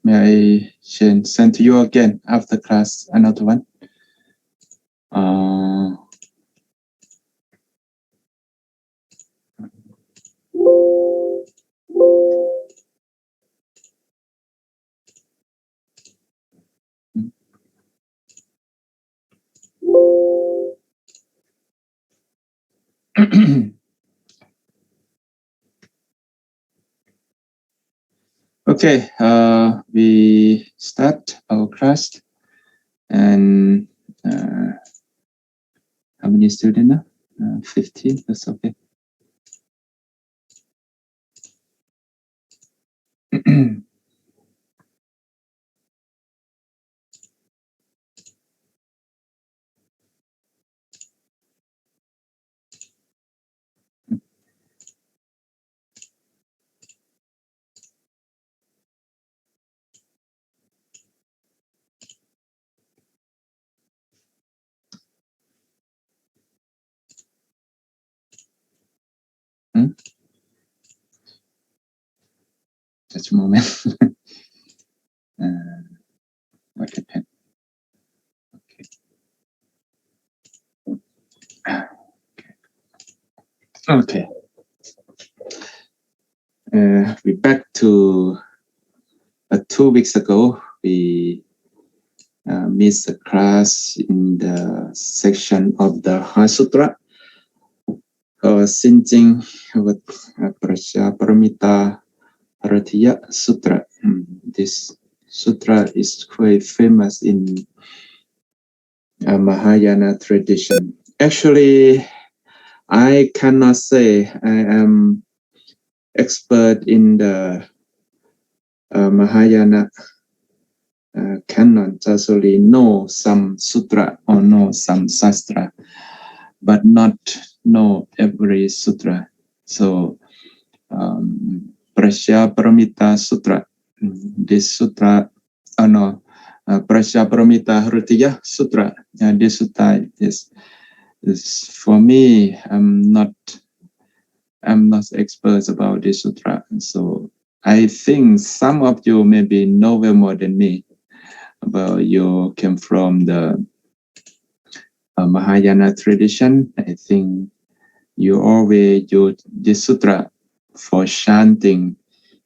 May I send to you again after class another one? Okay, we start our class, and how many students now? 15, that's okay. Just a moment. What happened? Okay. We back to 2 weeks ago. We missed a class in the section of the Heart Sutra, Sinjing with Prasyaparamita Bharatiya Sutra. This sutra is quite famous in Mahayana tradition. Actually, I cannot say I am expert in the Mahayana canon. Just only know some sutra or know some sastra, but not know every sutra. So Prasyaparamita Sutra, this sutra, Prasyaparamita Bharatiya Sutra. This sutra is for me. I'm not expert about this sutra. So I think some of you maybe know well more than me. About you came from the Mahayana tradition. I think you always use this sutra for chanting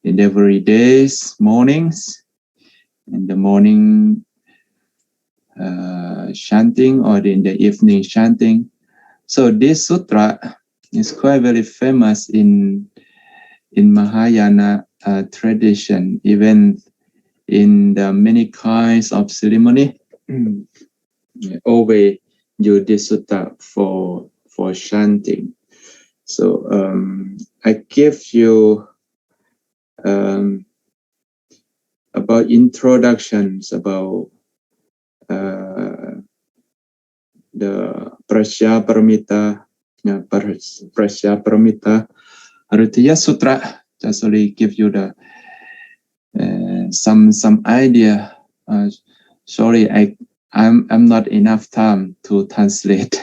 in every day's mornings, in the morning chanting or in the evening chanting. So this sutra is quite very famous in Mahayana tradition, even in the many kinds of ceremony. Always use this sutra for chanting. So I give you about introductions about the Prasyaparamita Bharatiya Sutra. Just only give you the some idea. Sorry, I'm not enough time to translate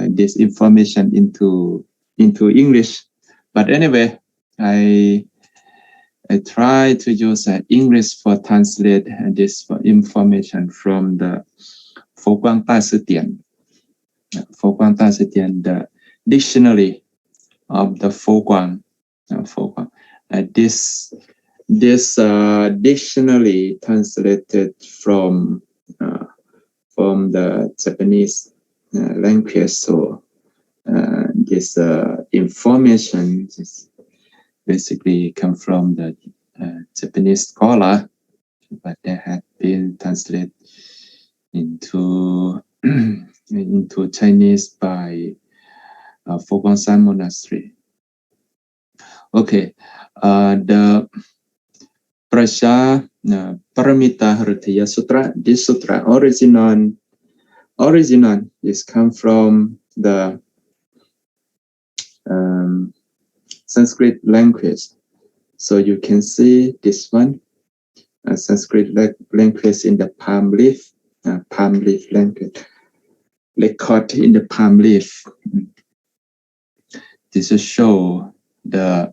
this information into English. But anyway, I try to use English for translate this information from the Phổ Quang Ta Sư Tiện. Phổ Quang Ta Sư Tiện, the dictionary of the Phổ Quang. This dictionary translated from the Japanese language. So this information is basically come from the Japanese scholar, but they had been translated into into Chinese by Phổ Quang San Monastery. Okay, the Prasyaparamita Bharatiya Sutra. This sutra original is come from the Sanskrit language. So you can see this one, Sanskrit language in the palm leaf language, record in the palm leaf. This will show the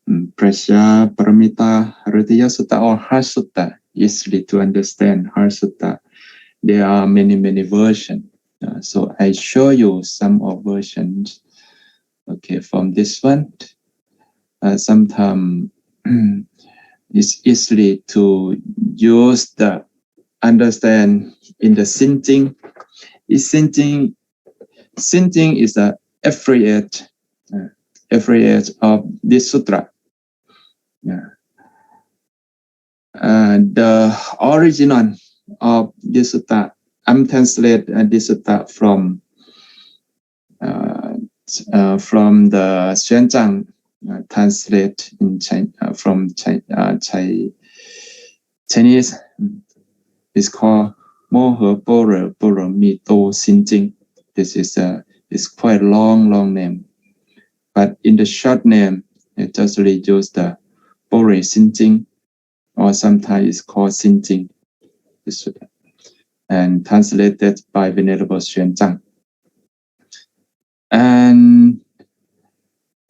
Prasya Paramita Haritya Sutta or Heart Sutta, easily to understand Heart Sutta. There are many versions. So I show you some of versions. Okay, from this one, sometimes it's easily to use the understand in the Sinting. Sinting is the affiliate of this sutra. The original of this sutta, I'm translating this sutta from the Xuanzang, translate in from Chinese. It's called Mo He Bo Re Bo Re Mi Do Xin Jing. This is it's quite long name, but in the short name, it just use the Bo Re Xin Jing, or sometimes it's called Xin Jing, and translated by Venerable Xuanzang. And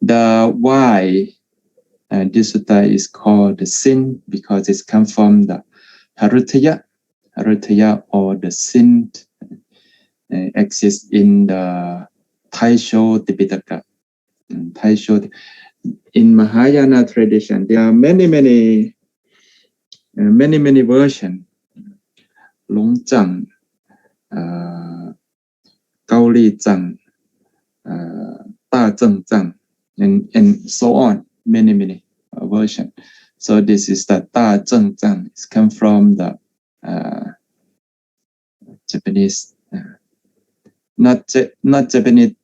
the why this sutta is called the sin, because it comes from the Haritya or the sin exists in the Taisho Tipitaka. Taisho, in Mahayana tradition, there are many versions. Longzhang, Gaolizhang, Dazhengzhang, and so on, many versions. So this is the Dazhengzhang. It's come from the Japanese, not Japanese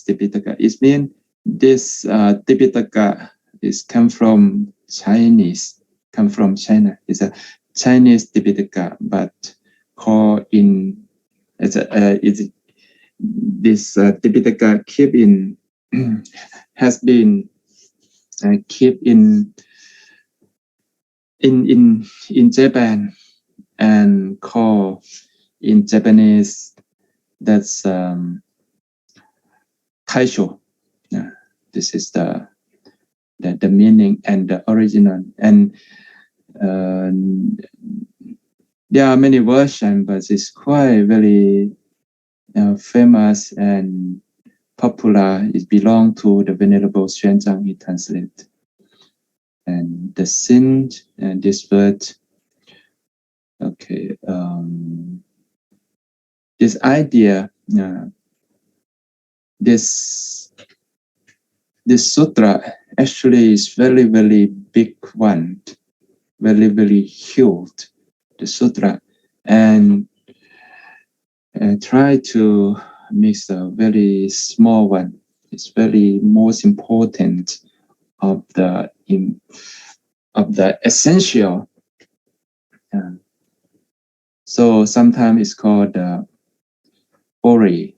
Tipitaka. It means this Tipitaka is come from Chinese, come from China. It's a Chinese Tipitaka, but called in this Tipitaka keep in has been keep in Japan and called in Japanese that's Taisho. This is the meaning and the original, and there are many versions, but it's quite very famous and popular. It belongs to the Venerable Xuanzang. He translated, and the sin and this word. Okay, this idea, this sutra actually is very big one, very huge. The sutra, and try to mix a very small one. It's very most important of the essential. So sometimes it's called Bori,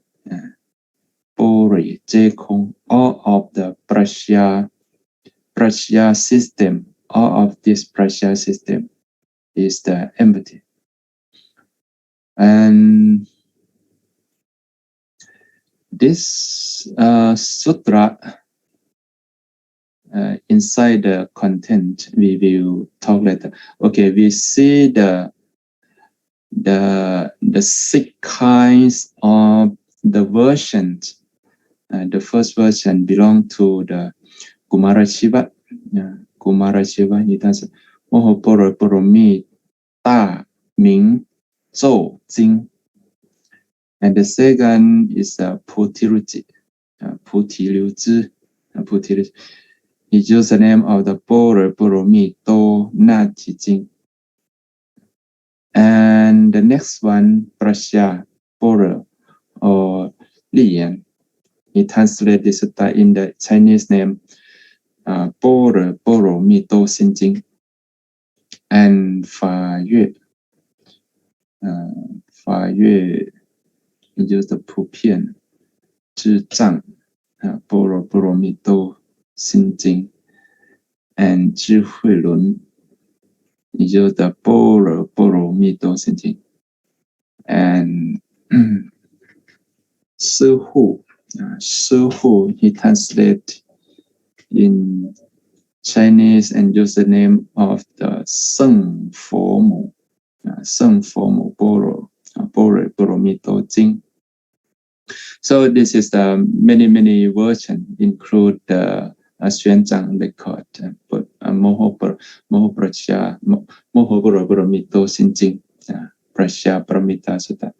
Jekong, all of the prasya system, all of this prasya system is the empty. And this sutra, inside the content, we will talk later. Okay, we see the 6 kinds of the versions. The first version belong to the Kumara Shiva. Kumara Shiva, he does Moho Poro Poro Mi Ta Ming Zhou Jing. And the second is Putiruji. Putiruji. He used the name of the Poro Poro Mi To Na Chi Jing. And the next one, Prasya Poro or Liyan. He translated this sutta in the Chinese name Poro Poro Mi To Xin Jing. And Fa Yue. He used the Pupian Zhi Zhang, Poro Poro Mi To Xin Jing. And Zhi Hui Lun, he used the Poro Poro Mi To Xin Jing. And Shi Hu, he translated in Chinese and use the name of the Seng Fo Mo, Seng Fo Mo Boro, Boro Boromito Jing. So this is the many versions, include the Xuan Zhang record, Moho Prasya, Moho Boromito Sin Jing, Prasya Paramita Sutta.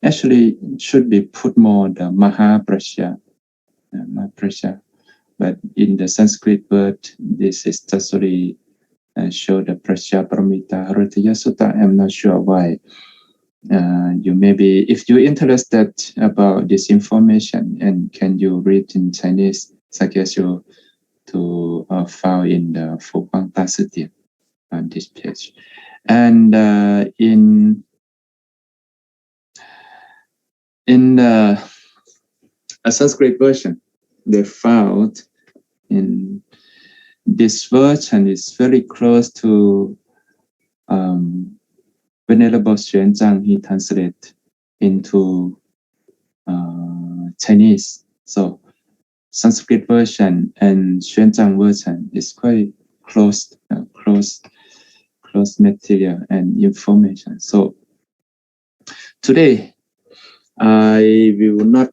Actually, should be put more the Maha Prasya, but in the Sanskrit word, this is totally show the Prasya Paramita Haritya Sutta. I'm not sure why. You maybe, if you're interested about this information, and can you read in Chinese, suggest you to find in the Fukang Tasiti on this page. And in a Sanskrit version, they found in this version is very close to Venerable Xuan Zhang. He translated into Chinese. So Sanskrit version and Xuan Zhang version is quite close material and information. So today I will not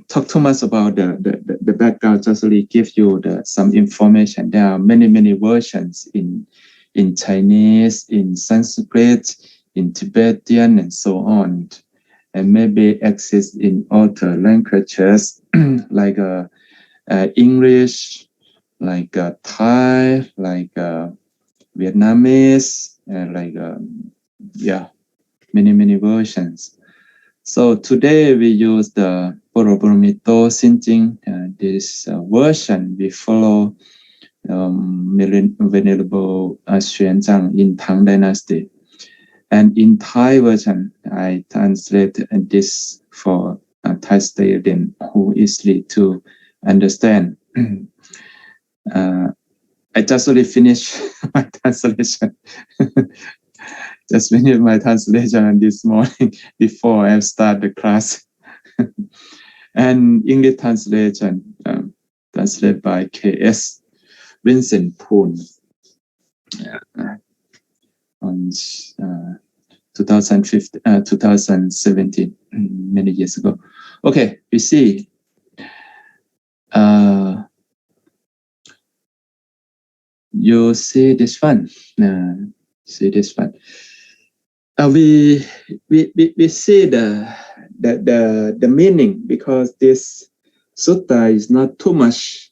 talk too much about the background, just really give you some information. There are many versions in Chinese, in Sanskrit, in Tibetan, and so on, and maybe exist in other languages like English, like Thai, like Vietnamese, like many versions. So today we use the Boroboromito Sinjing. This version we follow Venerable Xuan Zhang in Tang Dynasty. And in Thai version, I translate this for Thai student who easily to understand. I just only finished my translation. Just finished my translation this morning before I start the class. And English translation, translated by K.S. Vincent Poon on 2017, many years ago. Okay, we see. You see this one. See this one. We see the meaning, because this sutta is not too much,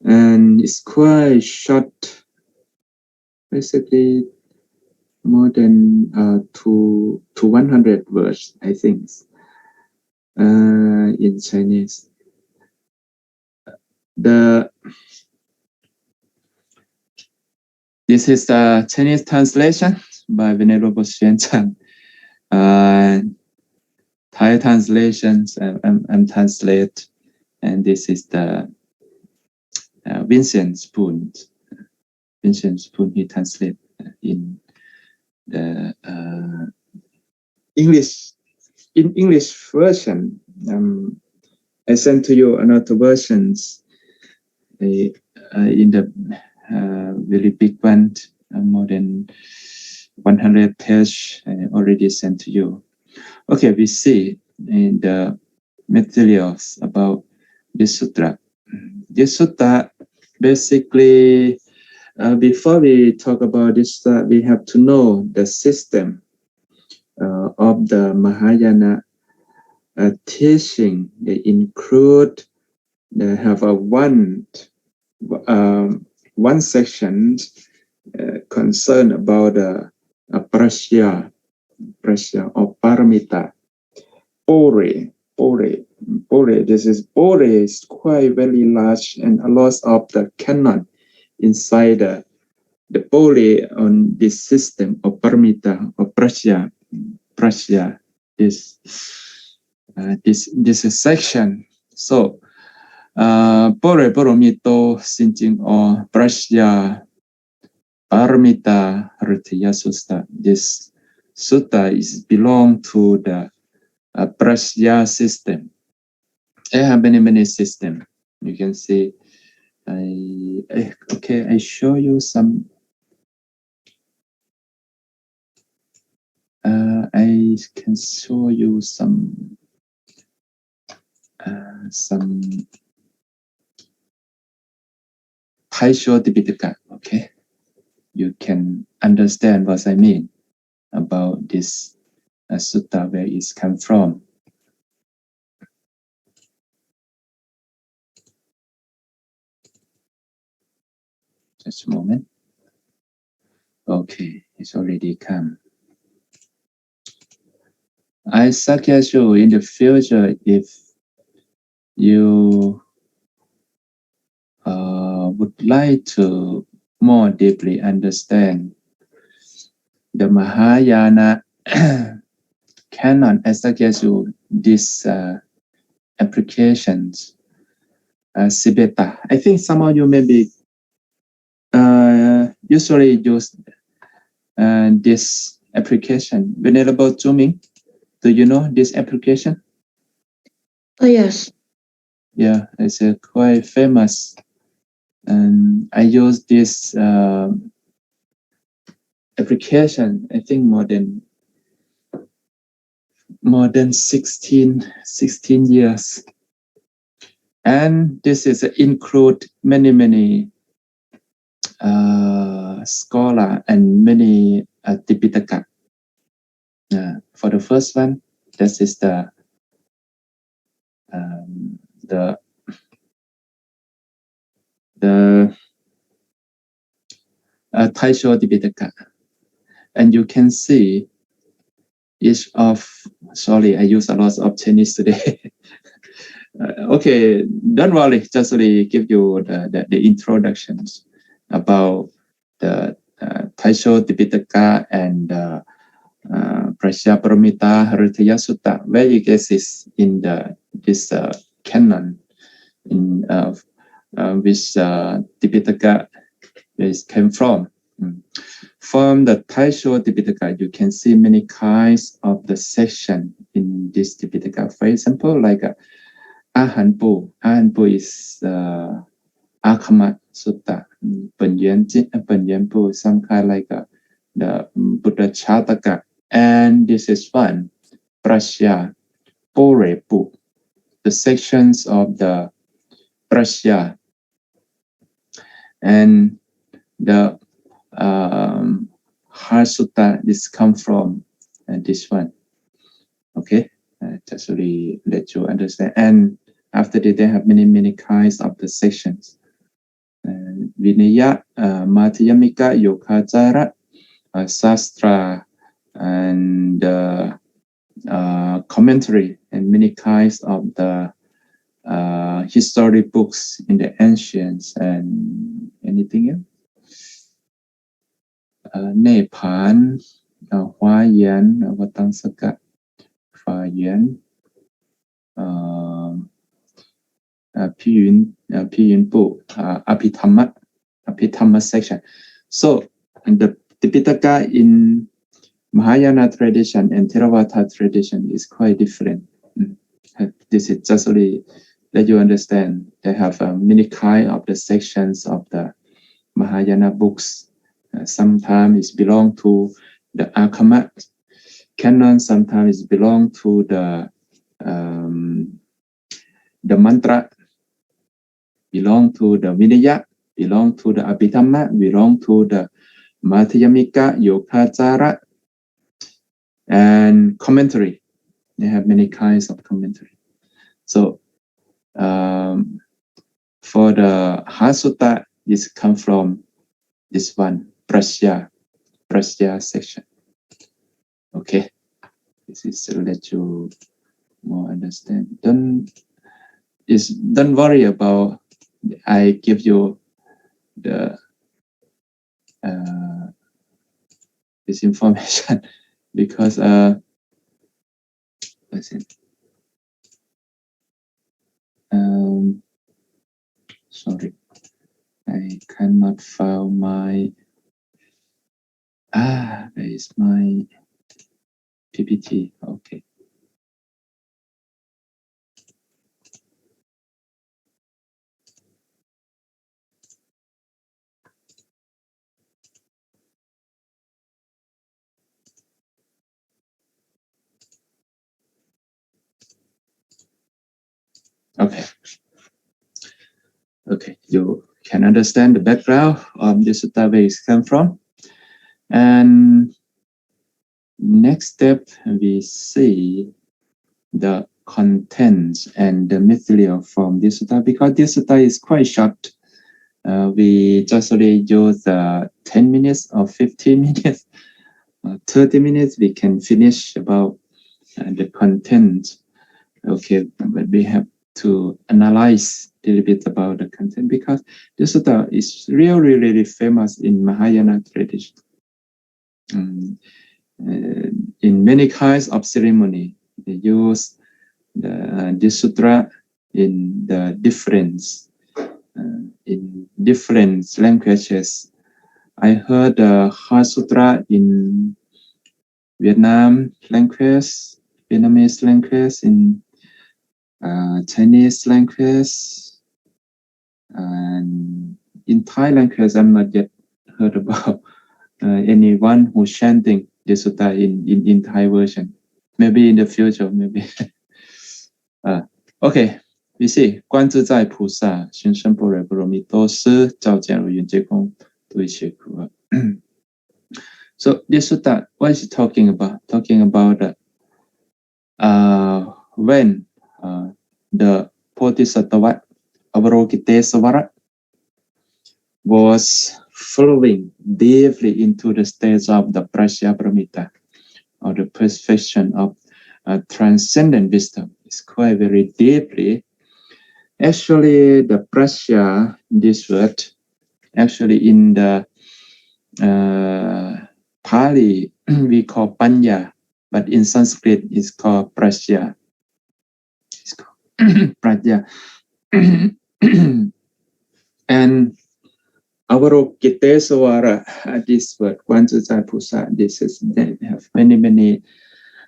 and it's quite short, basically more than to 100 words, I think, in Chinese. This is the Chinese translation by Venerable Xuan Zhang. Thai translations I'm translate, and this is the Vincent Spoon. Vincent Spoon, he translate in the English. In English version, I sent to you another versions in the very big one, more than 100 pages already sent to you. Okay, we see in the materials about this sutra. This sutta, basically, before we talk about this, we have to know the system of the Mahayana teaching. They include, they have a one section concerned about prasya or paramita. Bore. This is Bore is quite very large, and a lot of the canon inside the Bore on this system of paramita or prasya. This section. So Bore Boromito Sinjing or Prasya Paramita Haritya Sutta. This sutta is belong to the prasya system. I have many systems. You can see. I show you some. I can show you some Taisho Tipitaka. Okay, you can understand what I mean about this sutta, where it's come from. Just a moment. Okay, it's already come. I suggest you in the future, if you would like to more deeply understand the Mahayana canon, I suggest you these applications. Sibeta. I think some of you maybe usually use this application. Venerable Zuming, do you know this application? Oh, yes. Yeah, it's quite famous. And I use this application, I think more than 16 years. And this is include many scholar and many Tipitaka. For the first one, this is the Taisho Tipitaka. And you can see each of, sorry, I use a lot of Chinese today. Okay, don't worry, just really give you the introductions about the Taisho Tipitaka and Prasya Paramita Haritaya Sutta, where it exists in this canon in which Tipitaka came from. From the Taisho Tipitaka, you can see many kinds of the section in this Tipitaka. For example, like Ahanpo. Ahanpo is Akama Sutta. Penyenpo, some kind like the Buddha Chataka. And this is one, Prasya, Porepu, the sections of the Prasya. And the Sutta is come from this one. Okay, just really let you understand. And after that, they have many kinds of the sections. Vinaya, Madhyamika, Yogacara, Sastra, and commentary, and many kinds of the history books in the ancients, and anything else. Nepal, Hoa Yan, Vatangsaka, Fa Yan, Piyun Bu, Abhidhamma section. So the Tipitaka in Mahayana tradition and Theravada tradition is quite different. This is just really let you understand. They have many kind of the sections of the Mahayana books. Sometimes it belong to the Akama canon. Sometimes it belong to the mantra, belong to the Vinaya, belong to the Abhidhamma, belong to the Madhyamika, Yogacara, and commentary. They have many kinds of commentary. So for the Sutta, this comes from this one, Prasya section. Okay, this is to let you more understand. Don't worry about. I give you the this information because listen. Sorry, I cannot find my. There is my PPT. Okay. Okay. Okay, you can understand the background of the sutta where it comes from. And next step, we see the contents and the material from this sutta. Because this sutta is quite short, we just only use 10 minutes or 15 minutes, 30 minutes. We can finish about the content. Okay, but we have to analyze a little bit about the content, because this sutta is really, really famous in Mahayana tradition. In many kinds of ceremony, they use this sutra in the in different languages. I heard Heart Sutra in Vietnamese language, in Chinese language, and in Thai language. I'm not yet heard about anyone who's chanting the sutta in Thai version. Maybe in the future, maybe. Okay, we see 观自在菩萨行深般若波罗蜜多时，照见如云皆空，度一切苦厄。So this sutta, what is it talking about? Talking about when the Bodhisattva Avalokitesvara was flowing deeply into the stage of the Prajnaparamita, or the perfection of transcendent wisdom. It's quite very deeply. Actually, the prajna, this word, actually in the Pali, we call panya, but in Sanskrit, it's called prajna. It's called prajna. And Avalokitesvara, this word, Kwanzuzai Pusa, this is, they have many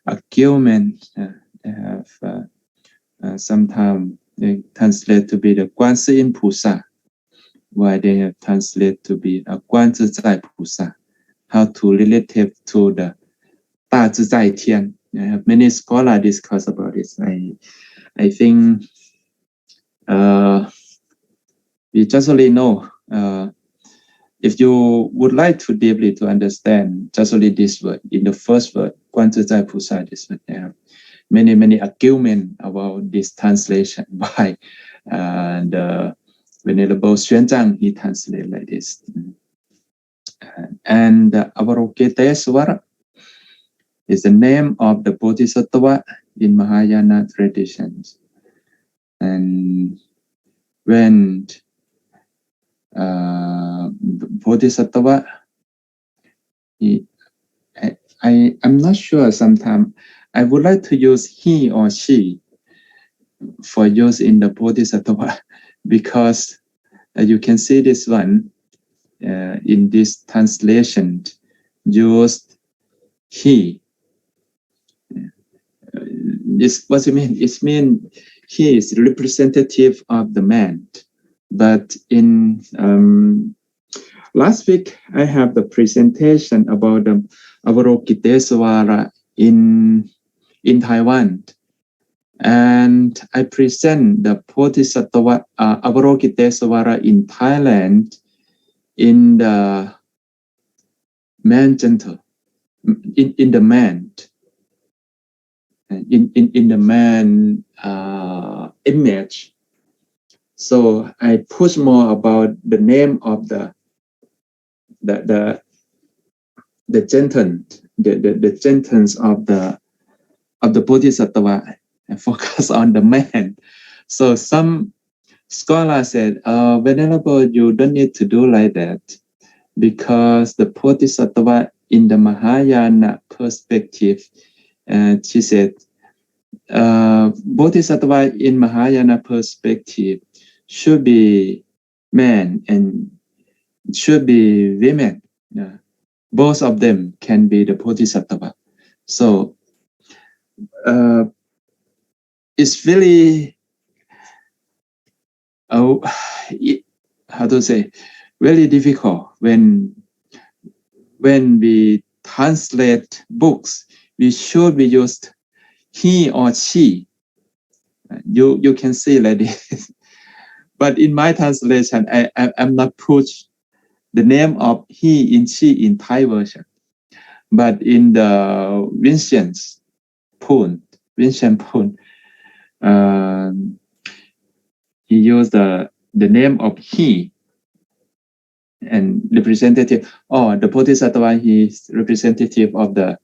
arguments. They have sometimes they translate to be the Kwanzin Pusa, why they have translate to be a Kwanzuzai Pusa. How to relate it to the Da Zizai Tian. I have many scholars discuss about this. I think we just only know, if you would like to deeply to understand just only this word, in the first word, Kwanzuzai Pusa, this word, there are many arguments about this translation by the Venerable Xuanzang. He translated like this. And Avalokitesvara is the name of the Bodhisattva in Mahayana traditions. And when the Bodhisattva, I'm not sure sometimes. I would like to use he or she for use in the Bodhisattva, because you can see this one in this translation used he. This what it mean? It means he is representative of the man. But in last week, I have the presentation about the Avalokitesvara in Taiwan, and I present the Bodhisattva Avalokitesvara in Thailand in the man gentle, in the man, in the man image. So I push more about the name of the gentleness, the gentleness of the Bodhisattva, and focus on the man. So some scholars said, Venerable, you don't need to do like that, because the Bodhisattva in the Mahayana perspective, she said, Bodhisattva in Mahayana perspective should be men and should be women. Both of them can be the Bodhisattva. So it's really, how to say, very difficult when we translate books. We should be used he or she You can see like this. But in my translation, I'm not put the name of he in she in Thai version. But in the Vincent Poon, he used the name of he and representative. Oh, the Bodhisattva, he is representative of the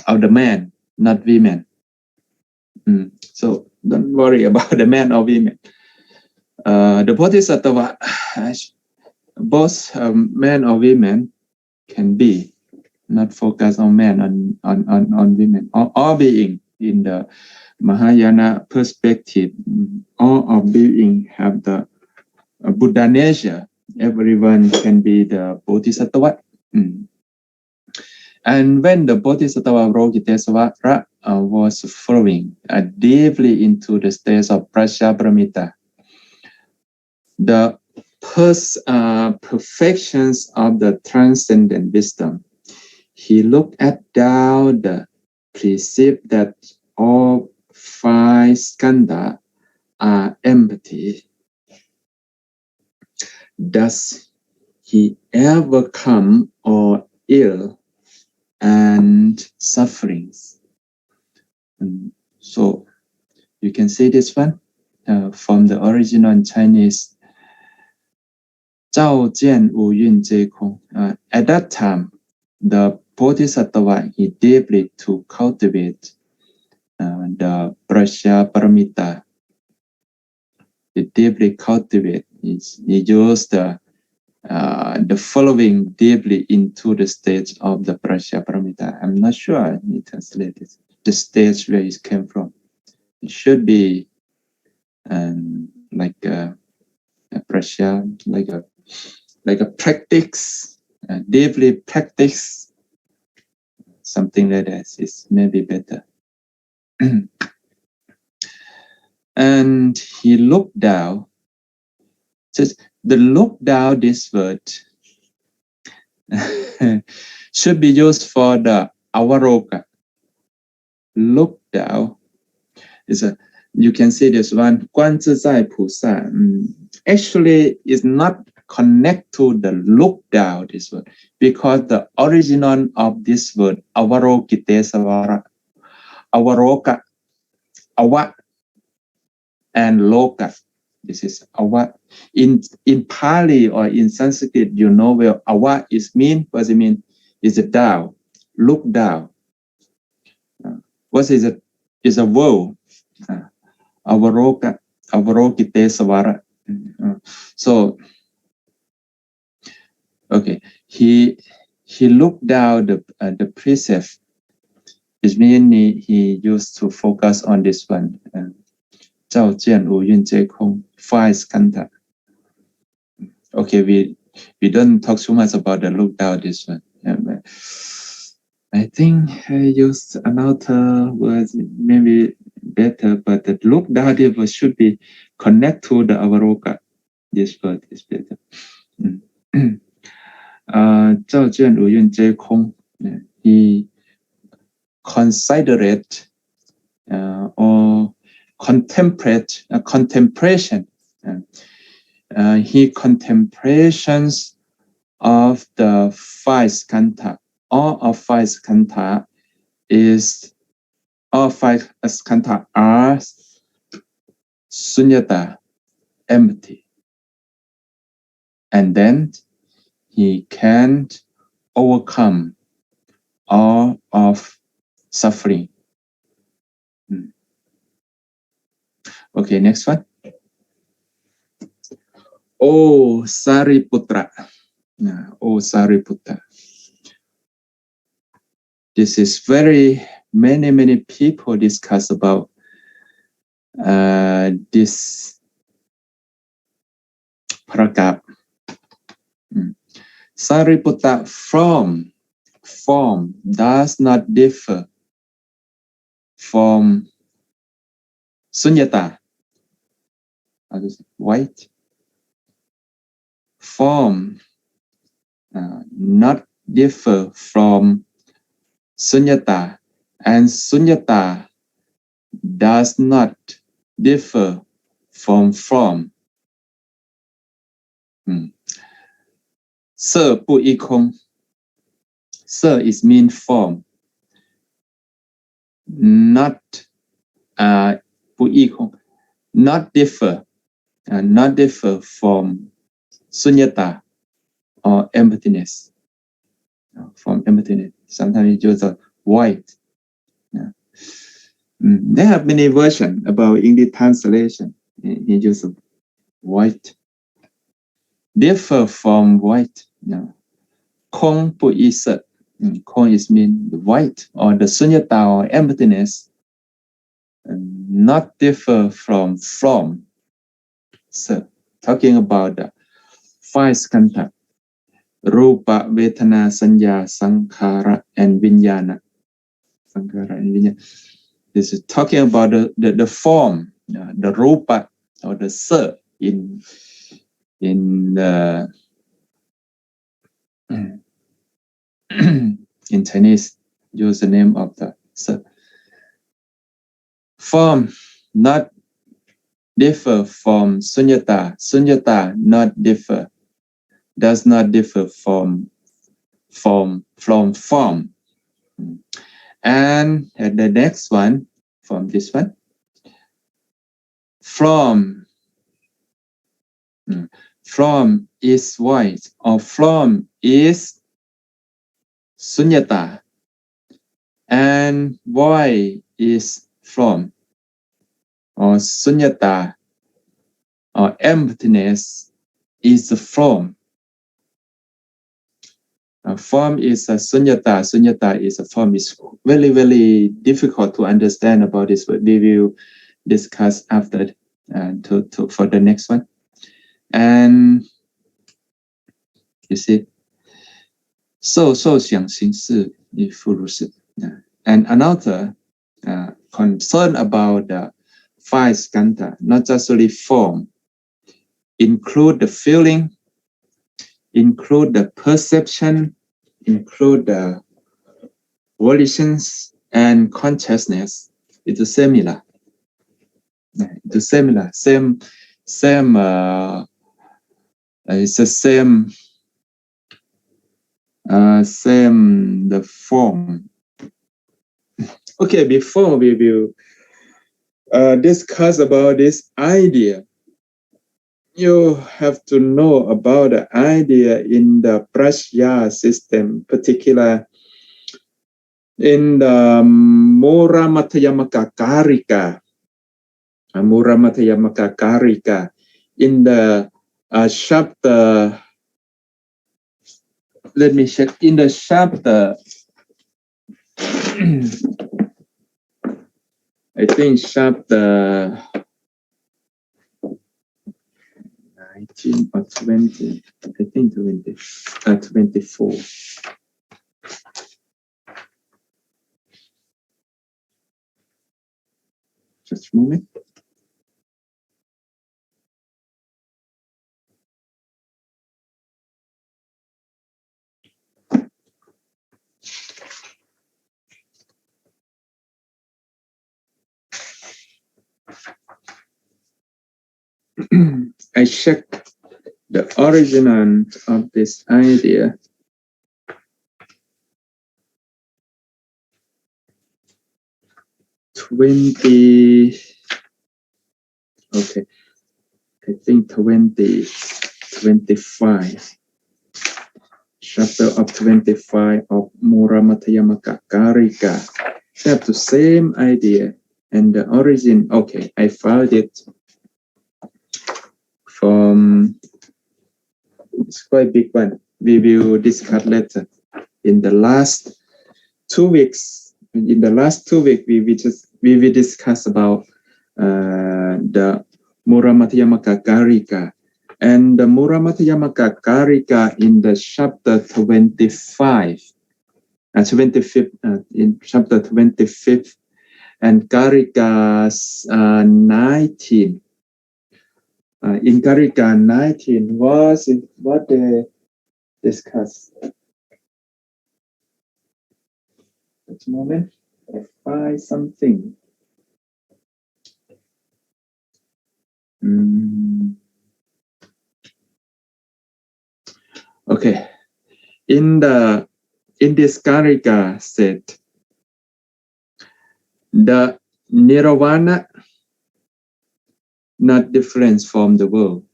man, not women. So don't worry about the man or women. The Bodhisattva, both men or women can be, not focus on men, on women, all being in the Mahayana perspective. All of being have the Buddha nature. Everyone can be the Bodhisattva. And when the Bodhisattva Rokitesvara was flowing deeply into the stage of Prajnaparamita, the perfections of the transcendent wisdom, he looked at down the precept that all 5 skandha are empty. Does he ever come or ill and sufferings? So you can see this one from the original Chinese. At that time, the Bodhisattva, he deeply to cultivate the Prajnaparamita. He deeply cultivate. He used the following deeply into the stage of the Prajnaparamita. I'm not sure he translated the stage where it came from. It should be like a prajna, like a practice, deeply practice, something like that is maybe better. And he looked down. Just the look down, this word should be used for the avaroka. Look down is a, you can see this one, 观自在菩萨, actually is not connect to the look down, this word, because the original of this word, avarokitesvara, avaroka, awa, and loka. This is awa. In Pali or in Sanskrit, you know where awa is mean. What does it mean? Is it down? Look down. What is it? Is a world. Avaroka, avarokitesvara. So, okay, he looked down the precept. It means he used to focus on this one. 照见五蕴皆空, 5 skandha. Okay, we don't talk too much about the look down this one. I think I used another word maybe better, but the look down should be connect to the avaroka. This word is better. 照见五蕴皆空, he considered or contemplation. He contemplations of the 5 skandha. All of 5 skandha is, all 5 skandha are sunyata, empty. And then he can't overcome all of suffering. Okay, next one. Oh, Sariputra. Oh, Sariputra. This is very, many people discuss about this paragraph. Sariputra, form does not differ from sunyata. White. Form not differ from sunyata, and sunyata does not differ from form. 色不异空，色 is mean form, not 不异空 not differ from sunyata or emptiness. From emptiness, sometimes it's just a void. Yeah. There have many versions about English translation. He just void. Differ from void. Yeah. 空不异色. 空 is mean the void or the sunyata or emptiness. Not differ from form. So, talking about the five skandha. Rupa, Vedana, Sanya, Sankhara, and Vijnana. This is talking about the form, the Rupa or the Se in in Chinese, use the name of the Se. Form not differ from Sunyata. Sunyata not differ. Does not differ from form. And the next one, from this one, from is void, or from is sunyata, and void is from, or sunyata, or emptiness is the form. Form is a sunyata. Sunyata is a form. It's very, very difficult to understand about this, but we will discuss after for the next one. And you see, so 想行识亦复如是. And another concern about the five skandha, not just only form, include the feeling, include the perception, include the volitions and consciousness. It's similar. It's similar. Same. It's the same. The form. Okay, before we will discuss about this idea, you have to know about the idea in the prajna system, particular in the Muramatayamaka Karika. Muramatayamaka Karika, in the chapter, let me check, in the chapter, I think chapter 19 or 20, I think 24. Just a moment. I checked the origin of this idea. Okay, I think 25. Chapter of 25 of Muramatayamaka Karika. Have the same idea and the origin. Okay, I found it from, it's quite a big one. We will discuss later. In the last 2 weeks, we will discuss about the Muramatayamaka Karika. And the Muramatayamaka Karika in the chapter 25, 25th, in chapter 25th, and Karika 19. In Karika 19, what they discuss? Just a moment, I find something. Okay. In this Karika said, the nirvana not different from the world,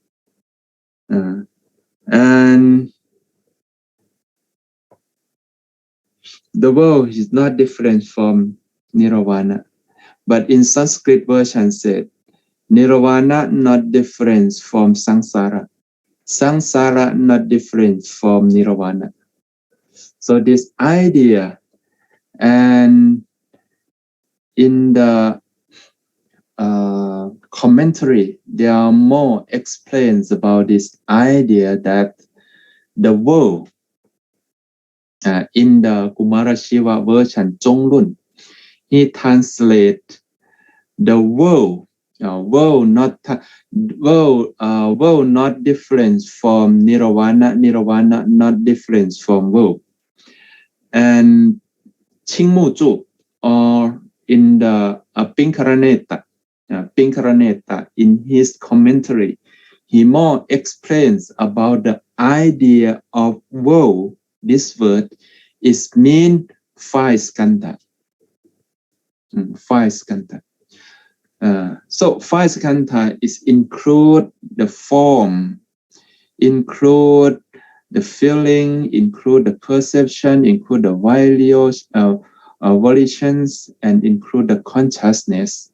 and the world is not different from nirvana. But in Sanskrit version said, nirvana not different from samsara. Samsara not different from nirvana. So this idea, and in the commentary, there are more explains about this idea that the world, in the Kumara Shiva version, Zhonglun, he translate the world not different from nirvana, nirvana not different from world. And Qingmu or in the Pinkaraneta in his commentary, he more explains about the idea of world. This word is mean 5 skandha. 5 skandha. So 5 skandha is include the form, include the feeling, include the perception, include the values, volitions, and include the consciousness.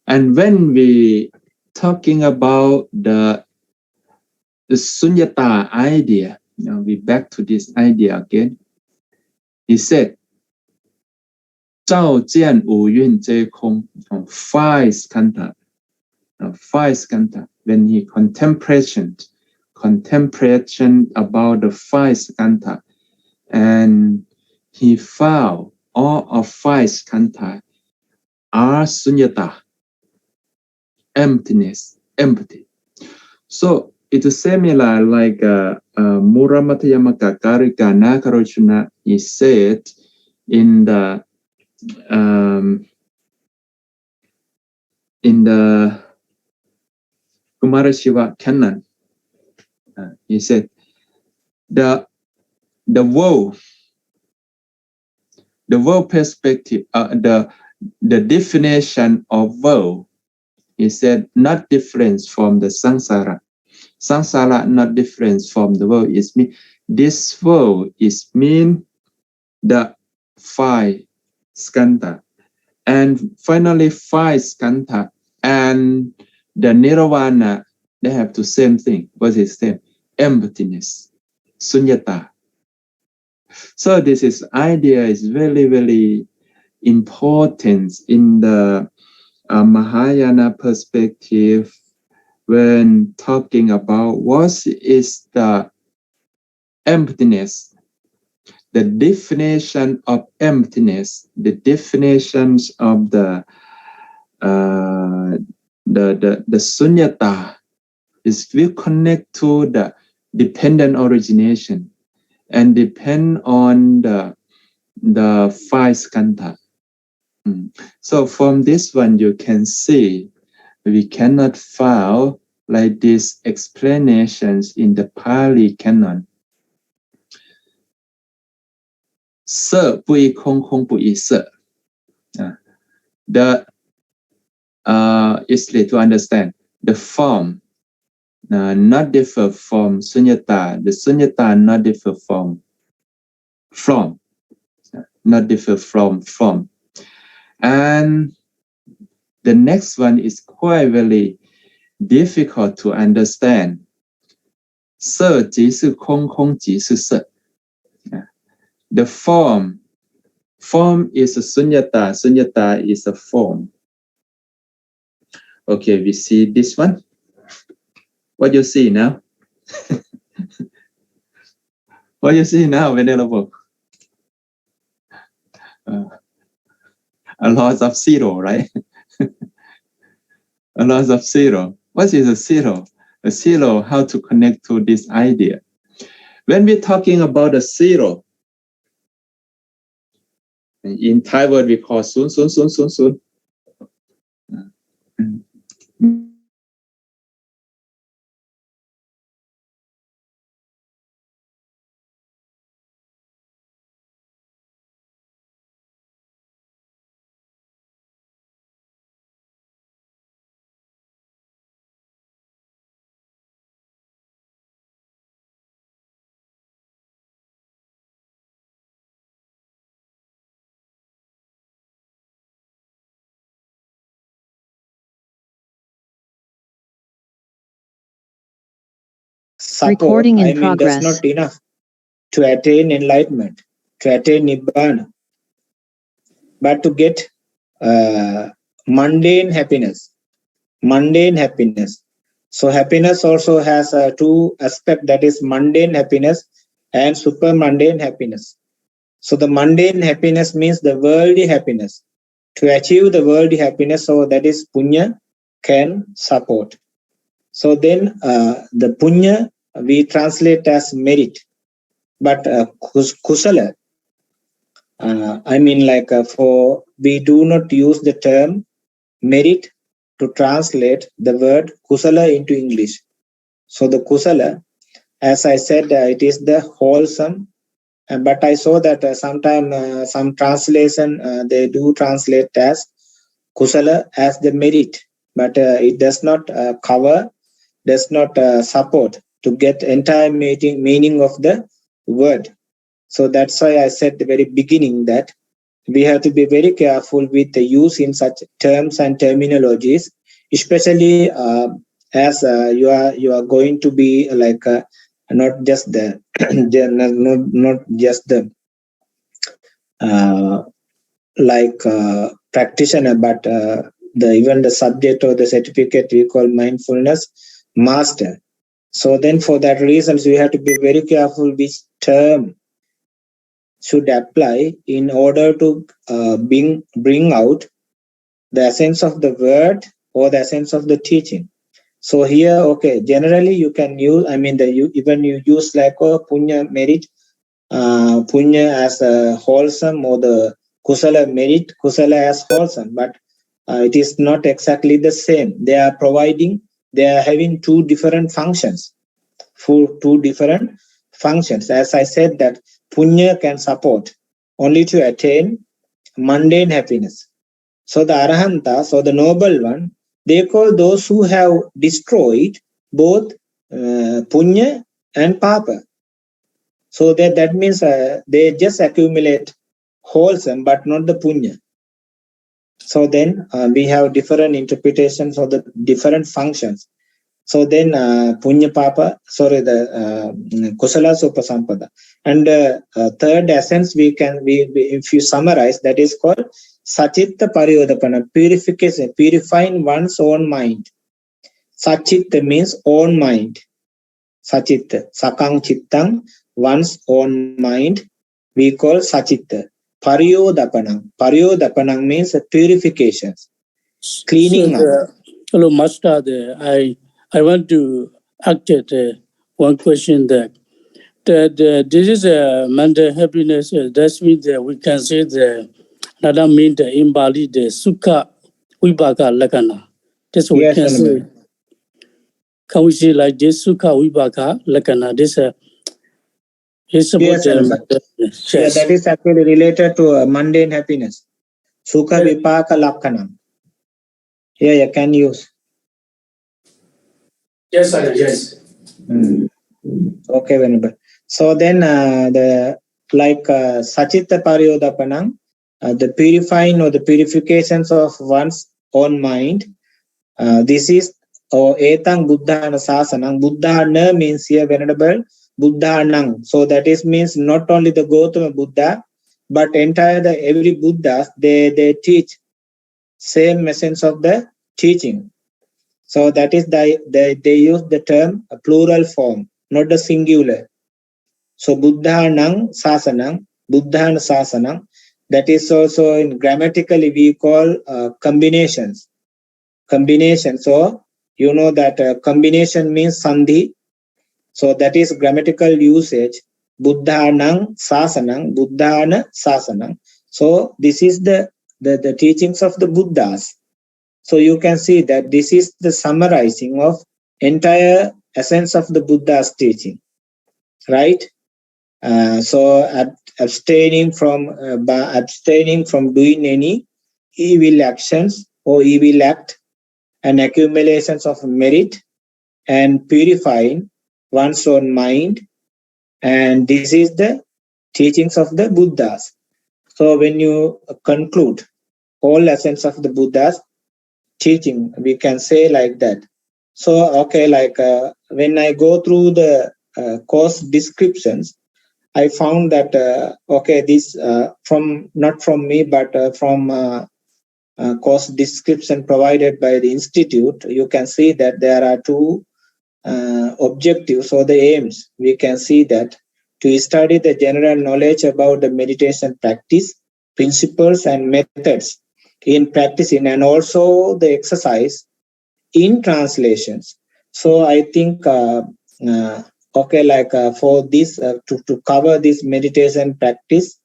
And when we talking about the sunyata idea, we back to this idea again. He said, 照见五蕴皆空, 5 skandha. 5 skandha. When he contemplation about the 5 skandha, and he found all of 5 skandha are sunyata, emptiness, empty. So it is similar like Muramatayamaka Karika Nakarochuna, he said in the Kumara Shiva canon. He said the world perspective, the definition of world, he said not different from the samsara. Samsara not different from the world. Is mean this world is mean the 5 skandha, and finally 5 skandha and the nirvana, they have the same thing. What is the emptiness, sunyata. So this idea is very, very important in the Mahayana perspective when talking about what is the emptiness, the definition of emptiness, the definitions of the sunyata is will connect to the dependent origination and depend on the 5 skandha. So from this one you can see we cannot find like these explanations in the Pali canon. 色不异空，空不异色. Easily to understand. The form not differ from sunyata. The sunyata not differ from not differ from form. And the next one is quite very difficult to understand. 色即是空，空即是色. The form is a sunyata. Sunyata is a form. Okay, we see this one. What you see now? What you see now, Venerable? A lot of zero, right? A lot of zero. What is a zero? A zero, how to connect to this idea? When we're talking about a zero, in Thai word we call sun, sun, sun, sun, sun. support, Recording in I mean, that's progress. not enough to attain enlightenment, to attain Nibbana, but to get mundane happiness. Mundane happiness. So happiness also has two aspects, that is mundane happiness and super mundane happiness. So the mundane happiness means the worldly happiness. To achieve the worldly happiness, so that is punya can support. So then the punya we translate as merit, but kusala, I mean like for we do not use the term merit to translate the word kusala into English. So the kusala, as I said, it is the wholesome. But I saw that sometimes some translation they do translate as kusala as the merit, but it does not cover, does not support to get entire meaning of the word. So that's why I said at the very beginning that we have to be very careful with the use in such terms and terminologies, especially as you are going to be like not just the not just the practitioner, but even the subject or the certificate we call mindfulness master. So then for that reasons we have to be very careful which term should apply in order to bring out the essence of the word or the essence of the teaching. So here, okay, generally you can use, I mean, even you use like punya merit, punya as a wholesome, or the kusala merit, kusala as wholesome, but it is not exactly the same. They are having two different functions. As I said, that punya can support only to attain mundane happiness. So the arahanta, so the noble one, they call those who have destroyed both punya and papa. So that means they just accumulate wholesome but not the punya. So then we have different interpretations of the different functions. So then punya papa, the kusala supasampada. And third essence we if you summarize, that is called sachitta pariyodapana, purification, purifying one's own mind. Sachitta means own mind. Sachitta, sakang chittang, one's own mind, we call sachitta. Pariyodapanang means purification, cleaning up. Hello, Master. I want to ask one question that this is a mental happiness. That means that we can say that mean the in Bali the sukha vibhaka lakana. That's what we can say. Can we say like this sukha vibhaka lakana? This is about yes. Yeah, that is actually related to mundane happiness. Sukha vibhaka lakana. Yeah, you can use. Yes, sir. Yes. Okay, Venerable. So then the Sachitta Pariyodapanam, the purifying or the purifications of one's own mind. This is Etang Buddhana Sasanang. Buddhana means here, Venerable, Buddhanang. So that is means not only the Gautama Buddha, but every Buddha, they teach same essence of the teaching. So that is they use the term a plural form, not the singular. So Buddhanang Sasanang, Buddhana Sasanang, that is also in grammatically we call combinations. Combination. So you know that combination means sandhi. So that is grammatical usage. Buddhanang Sasanang, Buddhana Sasanang. So this is the teachings of the Buddhas. So you can see that this is the summarizing of entire essence of the Buddha's teaching, right? So abstaining from doing any evil actions or evil act, and accumulations of merit, and purifying one's own mind, and this is the teachings of the Buddhas. So when you conclude all essence of the Buddha's teaching, we can say like that. So, okay, like when I go through the course descriptions, I found that, okay, this from not from me, but from course description provided by the institute, you can see that there are two objectives or the aims. We can see that to study the general knowledge about the meditation practice, principles and methods in practicing, and also the exercise in translations. So I think okay, like for this to cover this meditation practice,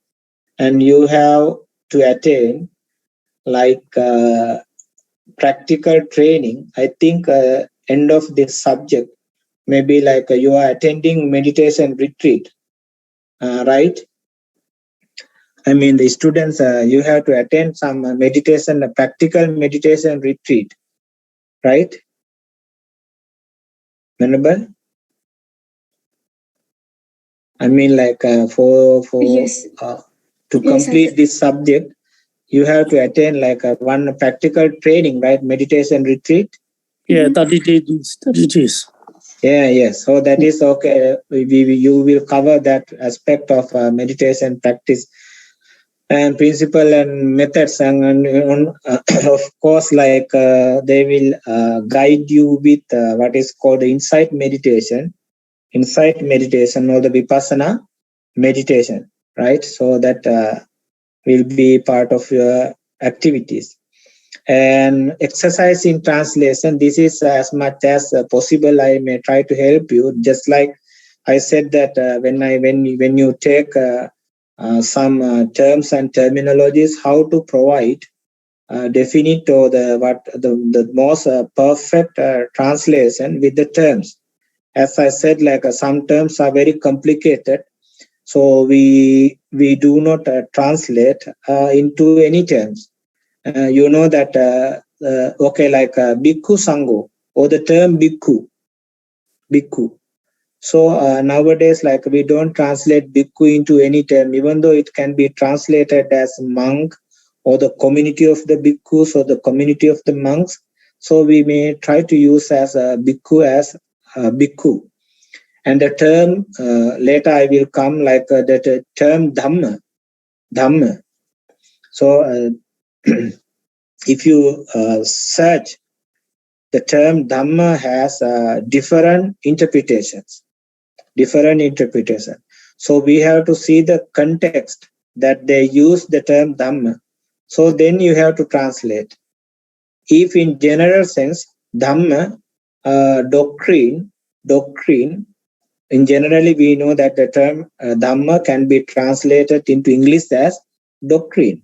and you have to attain like practical training. I think end of this subject maybe like you are attending meditation retreat, right? I mean the students, you have to attend some meditation, practical meditation retreat, right? Remember? I mean, like for Yes. to complete this subject, you have to attend like one practical training, right? Meditation retreat. Yeah, 30 days. 30 days. Yeah, yes. So that is okay. You will cover that aspect of meditation practice and principle and methods, and of course, like they will guide you with what is called the insight meditation or the vipassana meditation, right? So that will be part of your activities. And exercise in translation, this is as much as possible I may try to help you. Just like I said that when you take some terms and terminologies, how to provide definite or the most perfect translation with the terms. As I said, like some terms are very complicated, so we do not translate into any terms. You know that okay, like bhikkhu sango or the term bhikkhu. So nowadays, like we don't translate bhikkhu into any term, even though it can be translated as monk or the community of the bhikkhus or the community of the monks. So we may try to use as a bhikkhu as bhikkhu. And the term later I will come like that term dhamma. So if you search, the term dhamma has different interpretations. So we have to see the context that they use the term dhamma. So then you have to translate. If in general sense, dhamma, doctrine, in generally we know that the term dhamma can be translated into English as doctrine.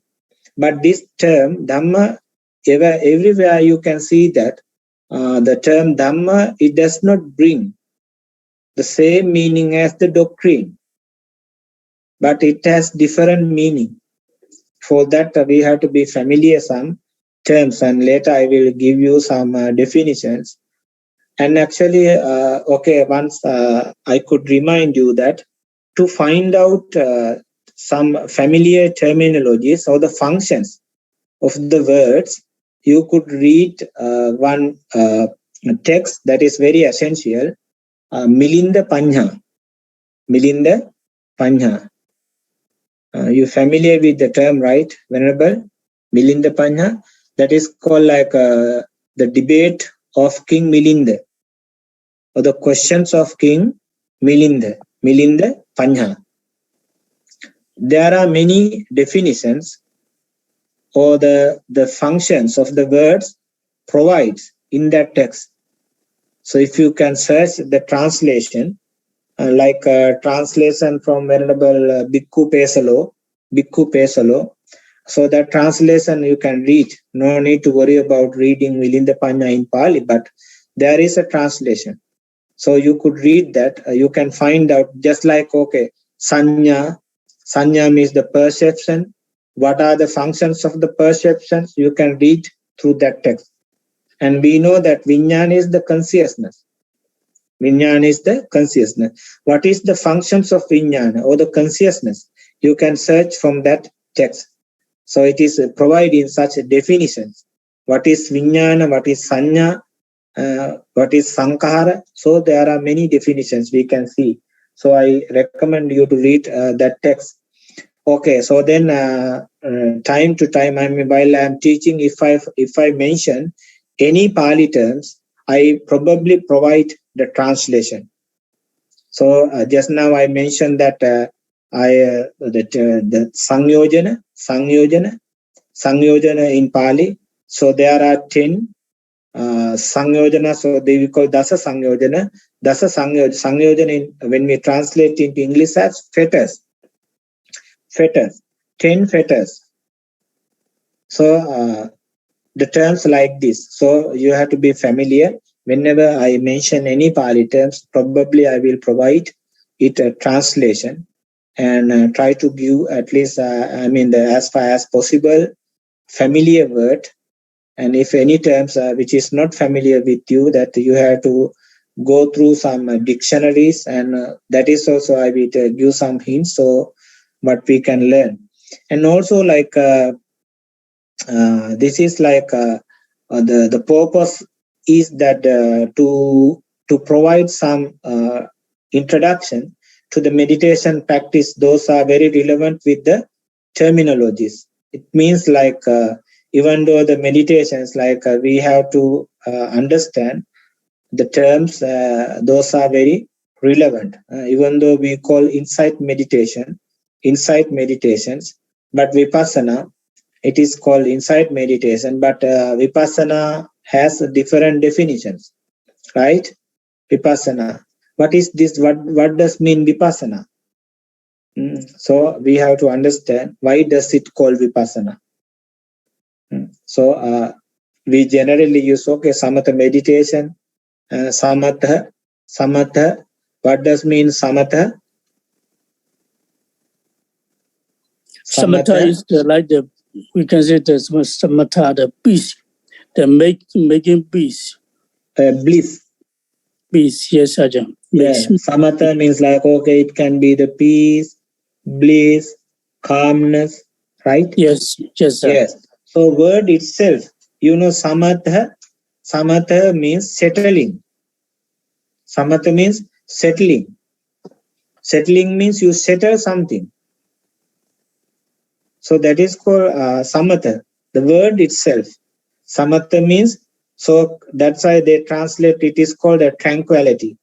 But this term dhamma, everywhere you can see that the term dhamma, it does not bring the same meaning as the doctrine, but it has different meaning. For that we have to be familiar some terms, and later I will give you some definitions. And actually, okay, once I could remind you that to find out some familiar terminologies or the functions of the words, you could read one text that is very essential, Milinda Panya. You familiar with the term, right, Venerable? Milinda Panya? That is called like the debate of King Milinda, or the questions of King Milinda Panya. There are many definitions or the functions of the words provides in that text. So if you can search the translation, like translation from Venerable Bhikkhu Pesalo, so that translation you can read. No need to worry about reading Milinda Panya in Pali, but there is a translation. So you could read that. You can find out, just like, okay, sanya means the perception. What are the functions of the perceptions? You can read through that text. And we know that viññāna is the consciousness. What is the functions of viññāna or the consciousness? You can search from that text. So it is provided in such definitions. What is viññāna? What is sanya? what is sankhara. So there are many definitions we can see. So I recommend you to read that text. Okay, so then time to time, while I'm teaching, if I mention any Pali terms, I probably provide the translation. So just now I mentioned that the Sangyojana in Pali. So there are 10 Sangyojana. So they we call Dasa Sangyojana. Sangyojana when we translate into English as fetters. 10 fetters. So the terms like this. So you have to be familiar. Whenever I mention any Pali terms, probably I will provide it a translation and try to give at least, as far as possible, familiar word. And if any terms which is not familiar with you, that you have to go through some dictionaries, and that is also I will give some hints so what we can learn. And also like this is like the purpose is that to provide some introduction to the meditation practice. Those are very relevant with the terminologies. It means like even though the meditations, like we have to understand the terms, those are very relevant. Even though we call insight meditations, but vipassana, it is called insight meditation, but vipassana has different definitions, right? Vipassana. What is this? What does mean vipassana? So we have to understand why does it call vipassana. So we generally use samatha meditation, samatha. What does mean samatha? Samatha is like the, we can say the samatha, the peace, the making peace. Bliss. Peace, yes, Ajahn. Yeah, samatha means like, okay, it can be the peace, bliss, calmness, right? Yes, yes, sir. Yes. So word itself, samatha means settling. Samatha means settling. Settling means you settle something. So that is called samatha. The word itself. Samatha means, so that's why they translate it is called a tranquility.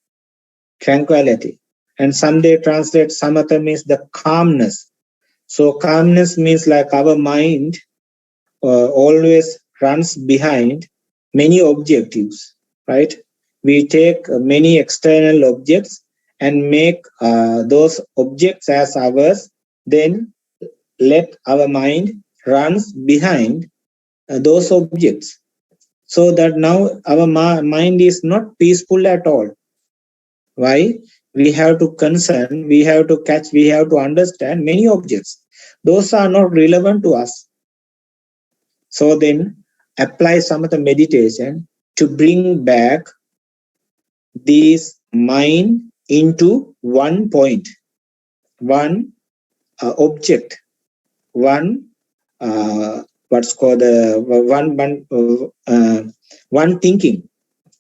Tranquility. And some they translate samatha means the calmness. So calmness means like our mind always runs behind many objectives, right? We take many external objects and make those objects as ours, then let our mind runs behind those objects. So that now our mind is not peaceful at all. Why? We have to concern, we have to catch, we have to understand many objects. Those are not relevant to us. So then apply some of the meditation to bring back this mind into one point, one object, one what's called one thinking.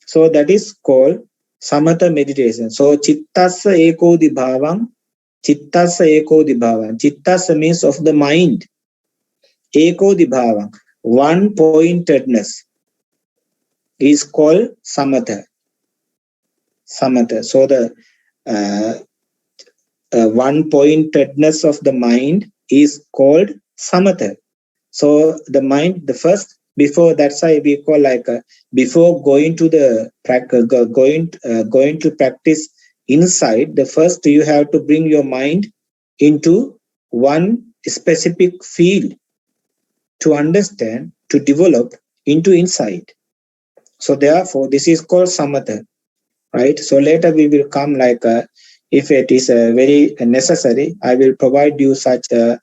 So that is called samatha meditation. So chittassa eko dibhavang, chittassa means of the mind, eko dibhavang, one pointedness is called samatha. So the one pointedness of the mind is called samatha. So the mind, the first, before, that's why we call like before going to the going to practice inside, the first you have to bring your mind into one specific field to understand, to develop into insight. So therefore, this is called samatha, right? So later we will come like if it is very necessary, I will provide you such the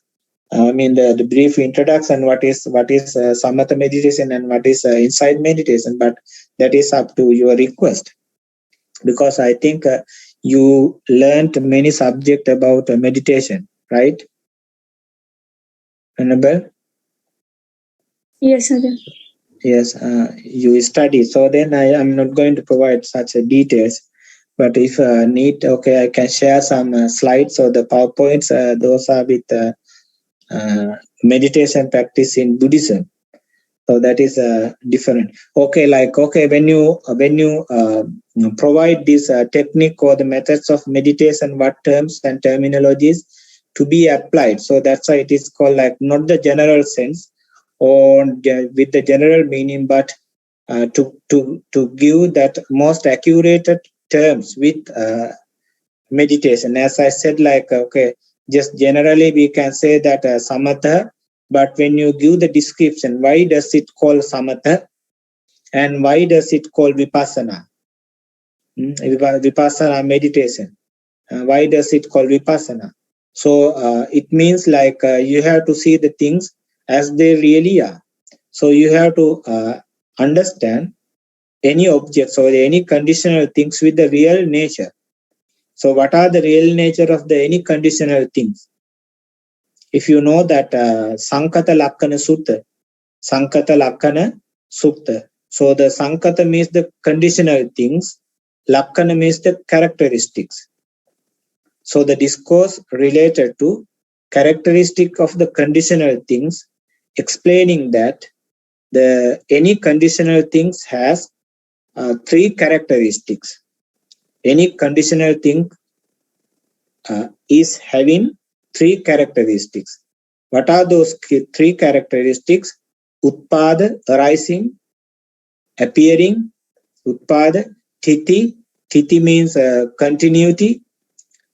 brief introduction, what is samatha meditation and what is insight meditation, but that is up to your request, because I think you learned many subject about meditation, right, Annabelle? Yes, Ajahn. Yes, you study. So then I am not going to provide such details. But if need, okay, I can share some slides or the PowerPoints. Those are with meditation practice in Buddhism. So that is different. Okay, like when you provide this technique or the methods of meditation, what terms and terminologies to be applied. So that's why it is called like not the general sense or with the general meaning, but to give that most accurate terms with meditation. As I said, like just generally we can say that samatha. But when you give the description, why does it call samatha and why does it call vipassana? Vipassana meditation. Why does it call vipassana? So it means like you have to see the things as they really are. So you have to understand any objects or any conditional things with the real nature. So what are the real nature of the any conditional things? If you know that Sankata Lakkana Sutta, so the Sankata means the conditional things, Lakkana means the characteristics. So the discourse related to characteristic of the conditional things, explaining that any conditional things has three characteristics. Any conditional thing is having three characteristics. What are those three characteristics? Utpada, arising, appearing, utpada, titi. Titi means continuity,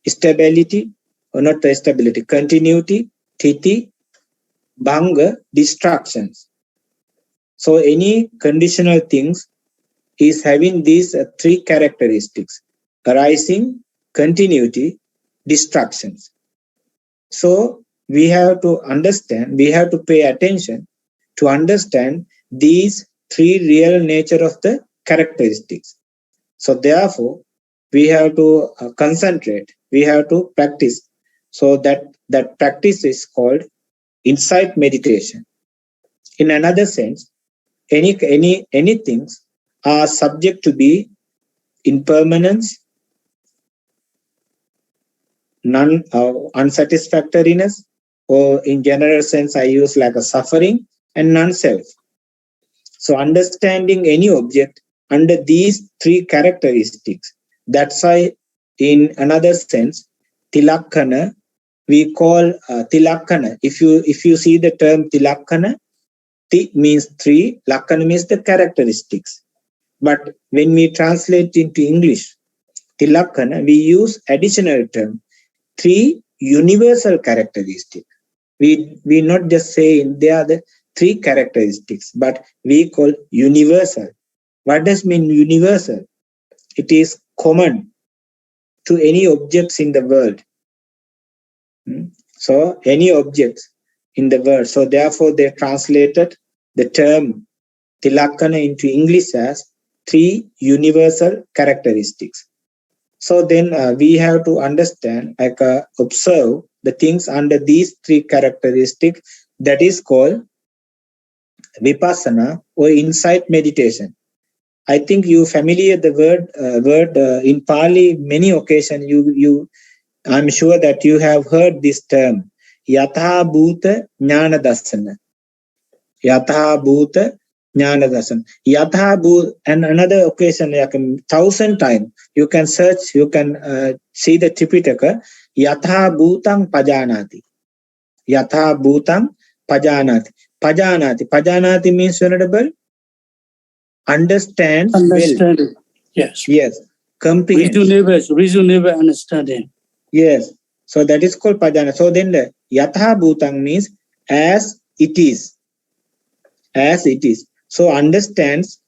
stability, or not stability, continuity, titi, bhanga, distractions. So any conditional things is having these three characteristics: arising, continuity, distractions. So we have to understand, we have to pay attention to understand these three real nature of the characteristics. So therefore, we have to concentrate, we have to practice. So that practice is called insight meditation. In another sense, any things are subject to be impermanence, unsatisfactoriness, or in general sense I use like a suffering, and non-self. So understanding any object under these three characteristics, that's why in another sense tilakkana we call tilakkana. If you see the term tilakkana, ti means three, lakkana means the characteristics. But when we translate into English tilakkana, we use additional term, three universal characteristics. We not just say they are the three characteristics, but we call universal. What does mean universal? It is common to any objects in the world. So any objects in the world. So therefore they translated the term tilakkana into English as three universal characteristics. So then we have to understand, like observe the things under these three characteristics. That is called vipassana or insight meditation. I think you familiar the word in Pali many occasions. I'm sure that you have heard this term, yatha bhuta jnana darsana. Yatha bhuta jnana darsana. Yatha bhuta, and another occasion, like 1,000 times you can search, you can see the Tripitaka. Yatha bhutang pajanati. Yatha bhutang pajanati. Pajanati means venerable understands understanding well. yes Comprehends. reasonable understanding. Yes, so that is called pajana. So then the yatha bhutang means as it is. So understands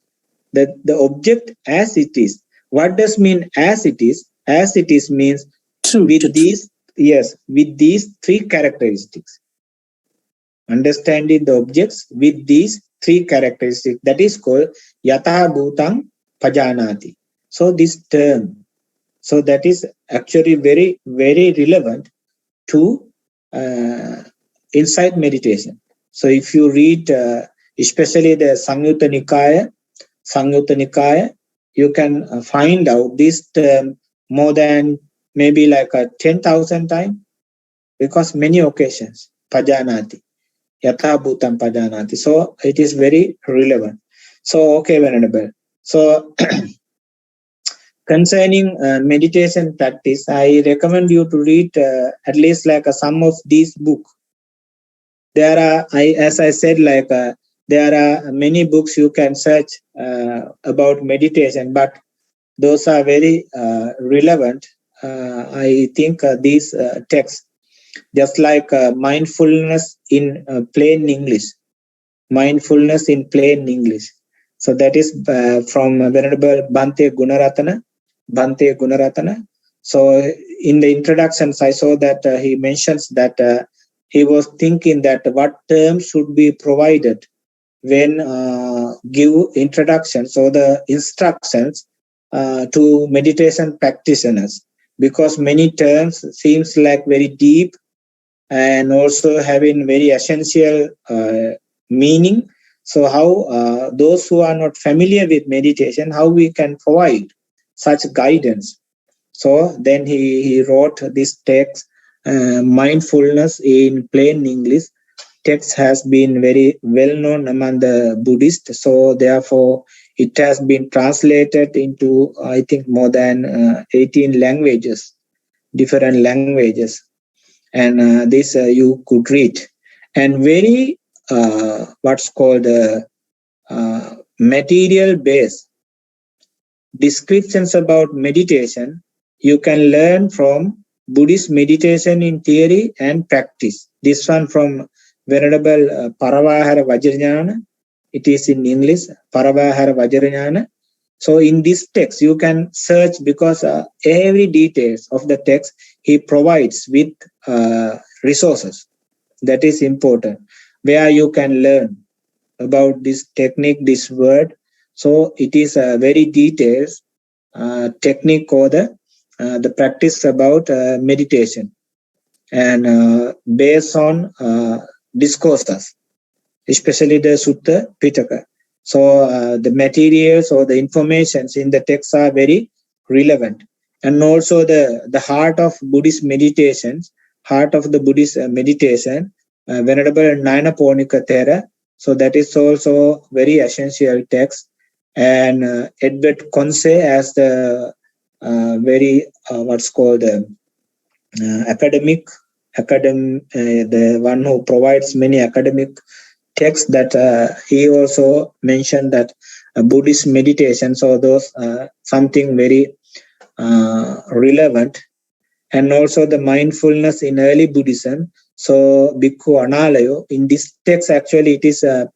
that the object as it is. What does mean as it is? As it is means with these three characteristics. Understanding the objects with these three characteristics. That is called yatha bhutang pajanati. So this term, so that is actually very, very relevant to insight meditation. So if you read especially the Samyutta Nikaya, you can find out this term more than maybe like 10,000 times, because many occasions, pajanati, yatha bhutam pajanati. So it is very relevant. So, okay, Venerable. So, concerning meditation practice, I recommend you to read at least like some of these books. There are, as I said, like there are many books you can search about meditation, but those are very relevant. I think these texts, just like mindfulness in plain English, mindfulness in plain English. So that is from Venerable Bhante Gunaratana. So in the introductions, I saw that he mentions that he was thinking that what terms should be provided when give introductions or the instructions to meditation practitioners, because many terms seems like very deep and also having very essential meaning. So how those who are not familiar with meditation, how we can provide such guidance? So then he wrote this text, mindfulness in plain English. Text has been very well known among the Buddhists, so therefore it has been translated into, I think, more than 18 languages, different languages, and this you could read. And very what's called material based descriptions about meditation you can learn from Buddhist meditation in theory and practice. This one from Venerable Paravahara Vajrayana. It is in English, Paravahara Vajrayana. So in this text, you can search, because every details of the text he provides with resources. That is important, where you can learn about this technique, this word. So it is a very detailed technique or the practice about meditation, and based on discourses, especially the Sutta Pitaka. So the materials or the informations in the text are very relevant. And also the heart of Buddhist meditations, heart of the Buddhist meditation, Venerable Nainaponika Thera. So that is also very essential text. And Edward Conce as the very what's called the one who provides many academic texts, that he also mentioned that Buddhist meditation, so those something very relevant. And also the mindfulness in early Buddhism. So Bhikkhu Analayo, in this text actually it is a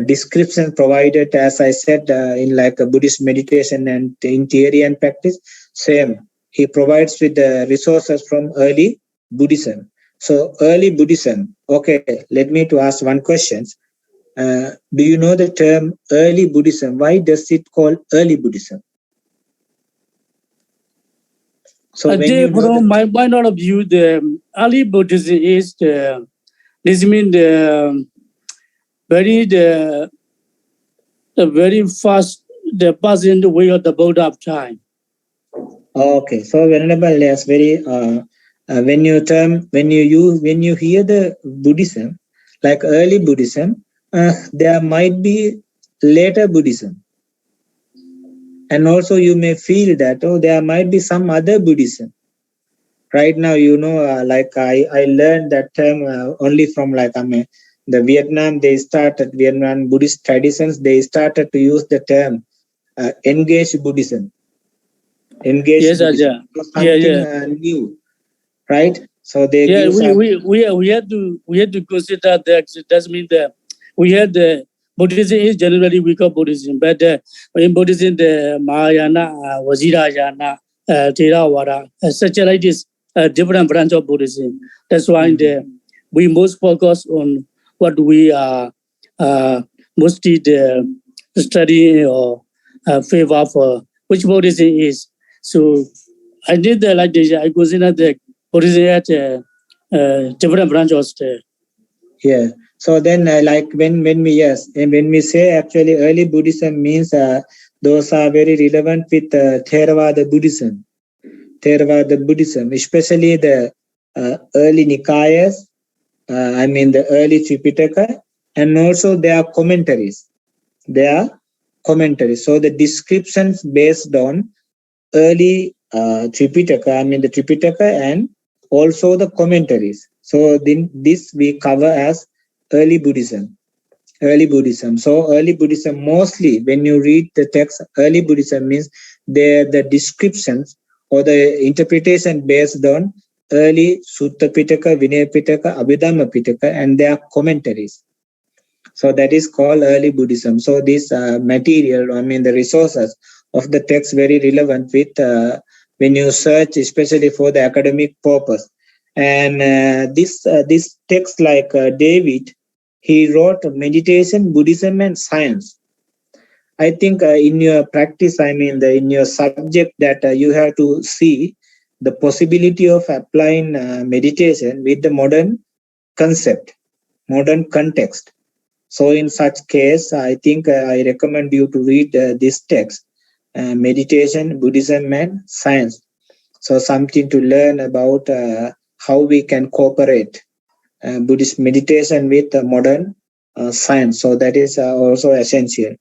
description provided, as I said, in like a Buddhist meditation and in theory and practice. Same, he provides with the resources from early Buddhism. So early Buddhism, okay, let me to ask one question. Do you know the term early Buddhism? Why does it call early Buddhism? So from my point of view, the early Buddhism is this means the very fast, the passing way of the Buddha of time. Okay, so Venerable, yes, very when you hear the Buddhism, like early Buddhism, there might be later Buddhism, and also you may feel that there might be some other Buddhism. Right now, like I learned that term only from like the Vietnam. Vietnam Buddhist traditions. They started to use the term engaged Buddhism. Yes, Buddhism. Something new, right? So they give we had to consider that it does mean that we had the Buddhism is generally we call Buddhism, but in Buddhism the Mahayana, Vajrayana, Theravada, such like this different branch of Buddhism. That's why we most focus on what we are mostly study or favor for which Buddhism is. So I did like this. I consider the Buddhism at different branches. Yeah. So then, like when we say actually early Buddhism means those are very relevant with Theravada Buddhism. Theravada Buddhism, especially the early Nikayas, the early Tripitaka, and also their commentaries. So the descriptions based on early Tripitaka, the Tripitaka, and also the commentaries. So then this we cover as early Buddhism. So early Buddhism, mostly when you read the text, early Buddhism means the descriptions or the interpretation based on early Sutta Pitaka, Vinaya Pitaka, Abhidhamma Pitaka, and their commentaries. So that is called early Buddhism. So this material, the resources of the text very relevant with when you search, especially for the academic purpose. And this text, like David, he wrote meditation, Buddhism, and science. I think in your practice, in your subject, that you have to see the possibility of applying meditation with the modern concept, modern context. So in such case, I think I recommend you to read this text, Meditation, Buddhism, and Science. So something to learn about how we can cooperate Buddhist meditation with modern science. So that is also essential.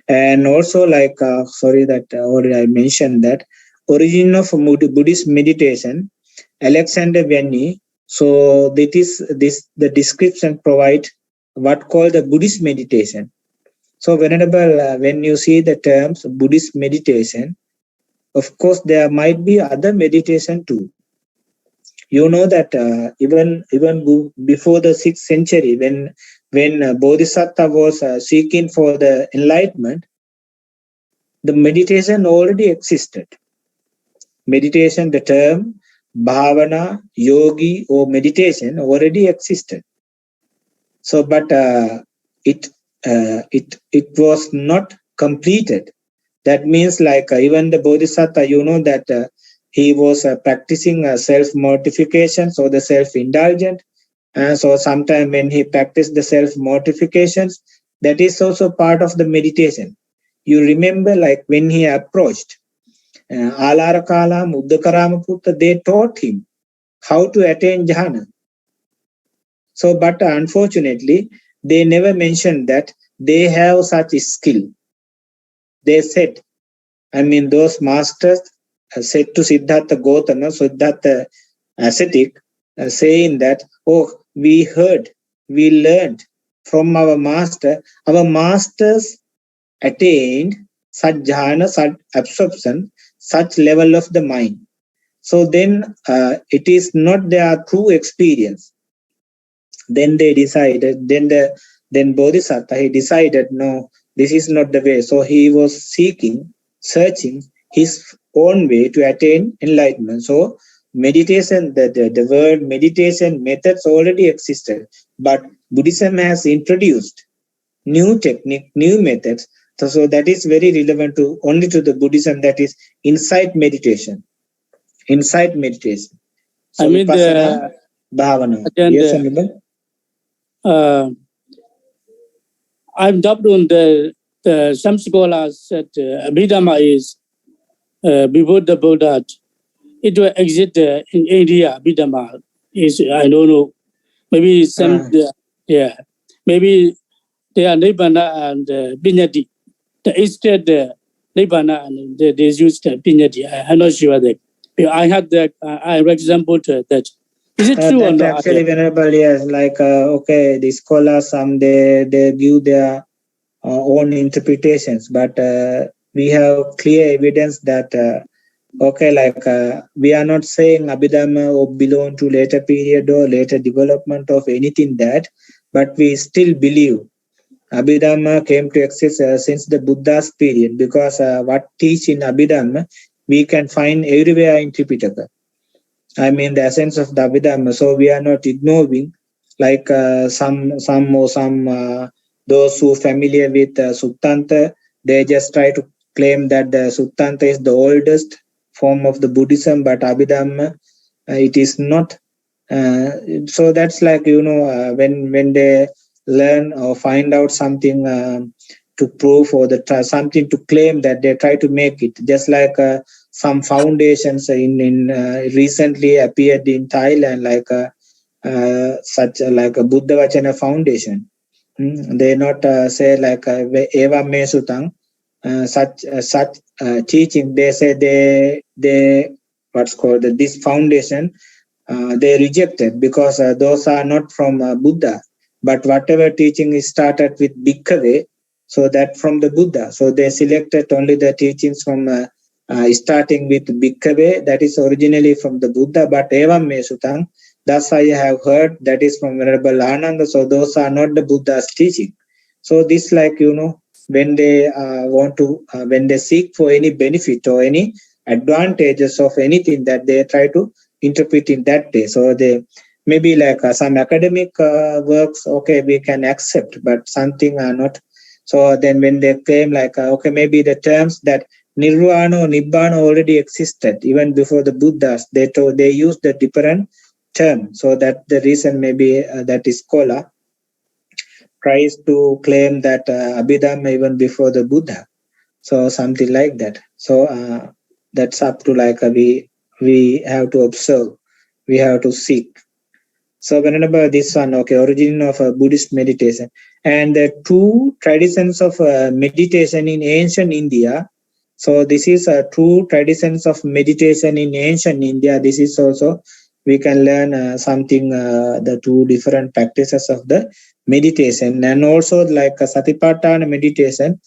And also, like, sorry that already I mentioned that origin of Buddhist meditation, Alexander Vianney. So that is the description provide what called the Buddhist meditation. So Venerable, when you see the terms Buddhist meditation, of course there might be other meditation too. You know that even before the 6th century, when Bodhisattva was seeking for the enlightenment, the meditation already existed. Meditation, the term bhavana, yogi, or meditation already existed. So, but it was not completed. That means, like even the Bodhisattva, you know that he was practicing self-mortification, so the self-indulgent. So sometime when he practiced the self-mortifications, that is also part of the meditation. You remember, like when he approached Alarakala, Muddakaramaputta, they taught him how to attain jhana. So, but unfortunately, they never mentioned that they have such skill. They said, those masters said to Siddhartha Gautama, Siddhartha ascetic, saying that, oh, we heard, we learned from our master. Our masters attained such jhana, such absorption, such level of the mind. So then it is not their true experience. Then they decided, then Bodhisattva, he decided, no, this is not the way. So he was searching his own way to attain enlightenment. So meditation, the word meditation methods already existed, but Buddhism has introduced new technique, new methods. So that is very relevant only to the Buddhism, that is insight meditation. Insight meditation. So the bhavana. Yes, Anubhav? I'm doubt on some scholars said Abhidhamma is before the Buddha. It will exist in India. Abhidhamma is, I don't know, maybe some, maybe they are Nibbana and Vinyati. The instead Nibbana and they used Vinyati. I'm not sure that. I had that. I example to that. Is it true or not? Actually, Venerable, yes. Like, okay, the scholars, some they give their own interpretations, but we have clear evidence that, we are not saying Abhidhamma or belong to later period or later development of anything that, but we still believe Abhidhamma came to exist since the Buddha's period, because what teach in Abhidhamma we can find everywhere in Tripitaka. The essence of the Abhidhamma. So we are not ignoring, like some those who familiar with Suttanta, they just try to claim that the Suttanta is the oldest form of the Buddhism, but Abhidhamma it is not. So that's like, when they learn or find out something to prove or something to claim that they try to make it. Just like some foundations in recently appeared in Thailand, like such like a Buddha Vachana Foundation. They not say like Eva Me Sutang, such teaching. They say they what's called this foundation. They rejected because those are not from Buddha. But whatever teaching is started with Bhikkhave, so that from the Buddha. So they selected only the teachings from starting with Bhikkhave, that is originally from the Buddha, but Evam Me Sutang, thus I have heard, that is from Venerable Ananda. So those are not the Buddha's teaching. So this, like, when they want to, when they seek for any benefit or any advantages of anything, that they try to interpret in that way. So they maybe like some academic works, okay, we can accept, but something are not. So then when they claim like, okay, maybe the terms that Nirvana or Nibbana already existed even before the Buddhas, they used the different term. So that the reason maybe that scholar tries to claim that Abhidhamma even before the Buddha. So something like that. So that's up to like we have to observe, we have to seek. So whenever this one, okay, origin of Buddhist meditation and the two traditions of meditation in ancient India. So this is two traditions of meditation in ancient India. This is also, we can learn something, the two different practices of the meditation, and also like a Satipatthana meditation,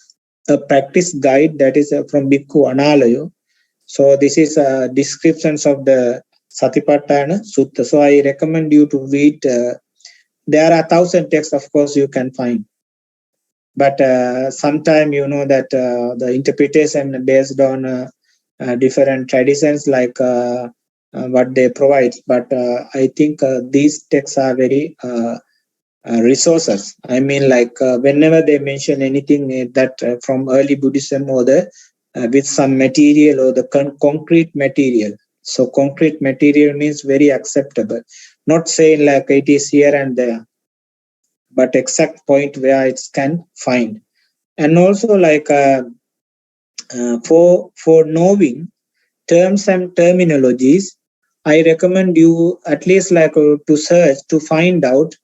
a practice guide that is from Bhikkhu Analayo. So this is descriptions of the Satipatthana Sutta. So I recommend you to read. There are 1,000 texts, of course, you can find. But sometime that the interpretation based on different traditions, like what they provide. But I think these texts are very resources. I mean, like whenever they mention anything that from early Buddhism or the with some material or the concrete material. So concrete material means very acceptable. Not saying like it is here and there, but exact point where it can find. And also like for knowing terms and terminologies, I recommend you at least like to search to find out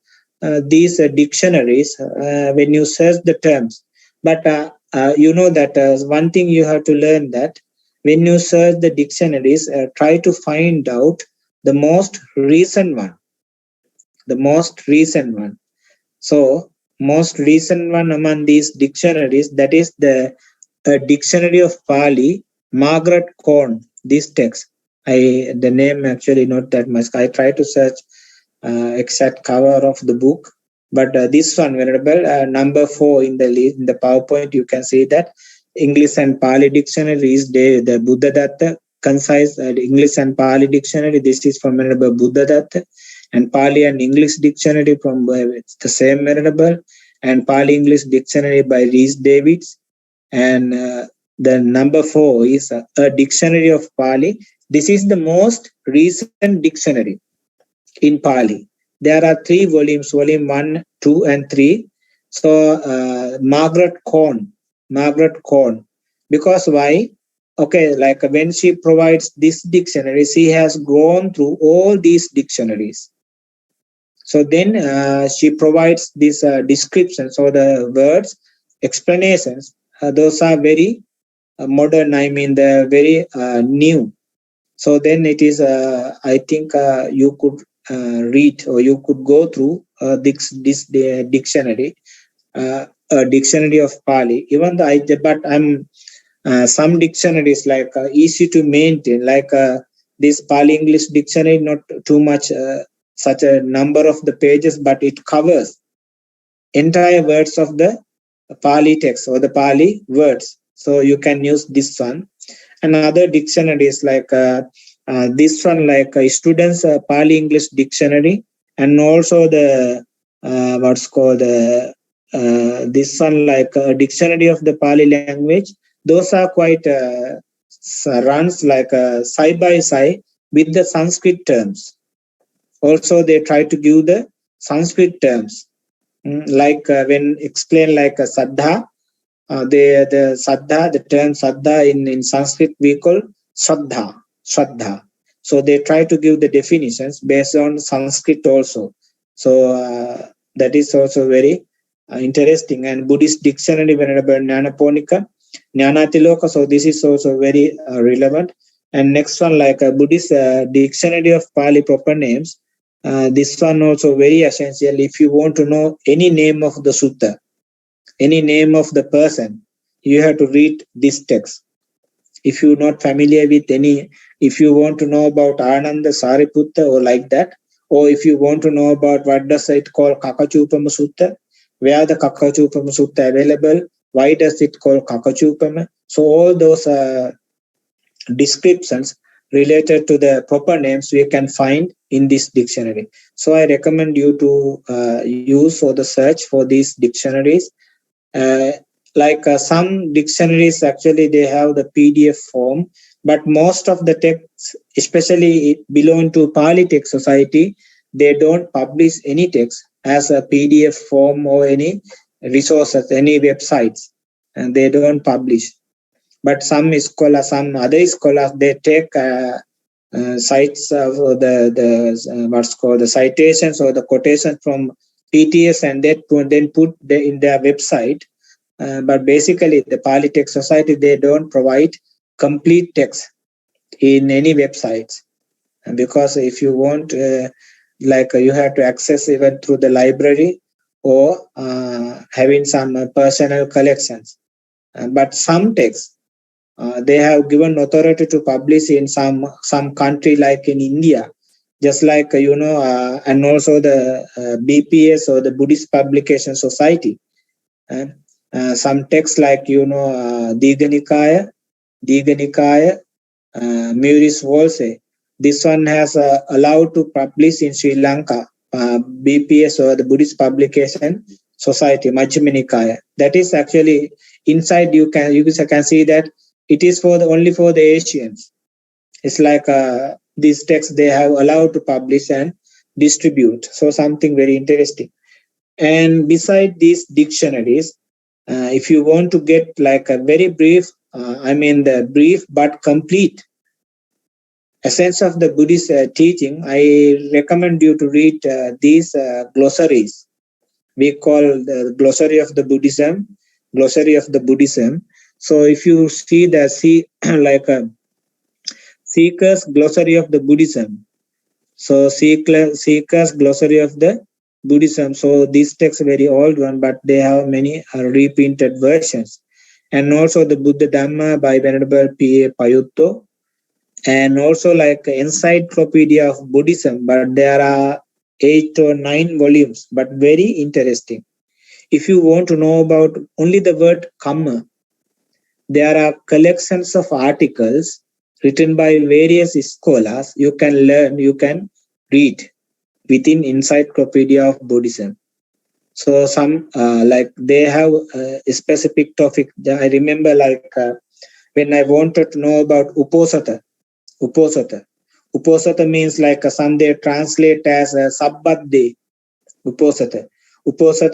these dictionaries when you search the terms. But that one thing you have to learn, that when you search the dictionaries, try to find out the most recent one. The most recent one. So most recent one among these dictionaries, that is the Dictionary of Pali, Margaret Corn. This text, the name actually not that much. I try to search exact cover of the book, but this one, Venerable, number 4 in the list, in the PowerPoint, you can see that English and Pali dictionary is the Buddha Datta, concise English and Pali dictionary. This is from Venerable Buddha Datta, and Pali and English dictionary from the same Venerable, and Pali English dictionary by Rhys Davids. And the number 4 is a dictionary of Pali. This is the most recent dictionary in Pali. There are 3 volumes, volume 1, 2, and 3. So Margaret Corn. Because why? Okay, like when she provides this dictionary, she has gone through all these dictionaries. So then she provides these descriptions or the words, explanations. Those are very modern. I mean, they're very new. So then it is, I think you could read or you could go through this dictionary, a dictionary of Pali. Even though but I'm some dictionaries like easy to maintain, like this Pali English dictionary, not too much such a number of the pages, but it covers entire words of the Pali text or the Pali words. So you can use this one. And other dictionaries like this one, like students Pali English dictionary, and also the what's called this one, like a dictionary of the Pali language. Those are quite runs like side by side with the Sanskrit terms. Also, they try to give the Sanskrit terms. Like when explained like a saddha, the saddha, the term saddha in Sanskrit we call shraddha. So they try to give the definitions based on Sanskrit also. So that is also very interesting. And Buddhist dictionary, Venerable Nyanaponika, Jnanatiloka. So this is also very relevant. And next one, like a Buddhist dictionary of Pali proper names. This one also very essential. If you want to know any name of the sutta, any name of the person, you have to read this text. If you're not familiar with any, if you want to know about Ananda Sariputta or like that, or if you want to know about what does it call Kakachupama Sutta, where the Kakachupama Sutta available, why does it call Kakachupama? So all those descriptions related to the proper names we can find in this dictionary. So I recommend you to use or the search for these dictionaries. Some dictionaries actually they have the PDF form, but most of the texts, especially belong to Pali Text Society, they don't publish any text as a PDF form or any resources, any websites, and they don't publish. But some scholars, some other scholars, they take sites of the what's called the citations or the quotations from PTS and then put in their website. But basically, the Pali Text Society, they don't provide complete text in any websites. Because if you want, you have to access even through the library or having some personal collections. But some texts, they have given authority to publish in some country like in India, just like, and also the BPS or the Buddhist Publication Society. Some texts like, Diga Nikaya, Muris Wolse. This one has allowed to publish in Sri Lanka, BPS or the Buddhist Publication Society, Majjhima Nikaya. That is actually inside. You can see that it is only for the Asians. It's like these texts they have allowed to publish and distribute. So something very interesting. And beside these dictionaries, if you want to get like a very brief, the brief but complete essence of the Buddhist teaching, I recommend you to read these glossaries. We call the glossary of the Buddhism. So if you see Seeker's Glossary of the Buddhism. So Seeker's Glossary of the Buddhism. So these texts are very old one, but they have many reprinted versions. And also the Buddha Dhamma by Venerable P.A. Payutto. And also like Encyclopedia of Buddhism, but there are 8 or 9 volumes, but very interesting. If you want to know about only the word Kamma, there are collections of articles written by various scholars. You can learn, you can read within Encyclopedia of Buddhism. So some they have a specific topic. I remember when I wanted to know about Uposatha. Uposatha means like some they translate as a Sabbadde. Uposatha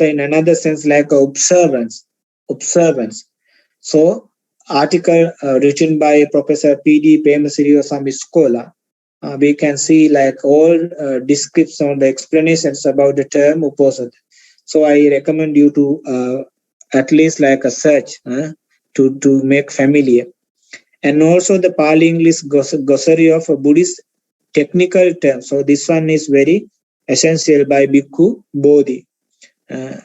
in another sense like observance. So article written by Professor P.D. Pemasiri or some scholar, we can see like all descriptions on the explanations about the term Uposatha. So I recommend you to at least like a search to make familiar. And also the Pali English glossary of Buddhist technical terms. So this one is very essential by Bhikkhu Bodhi. And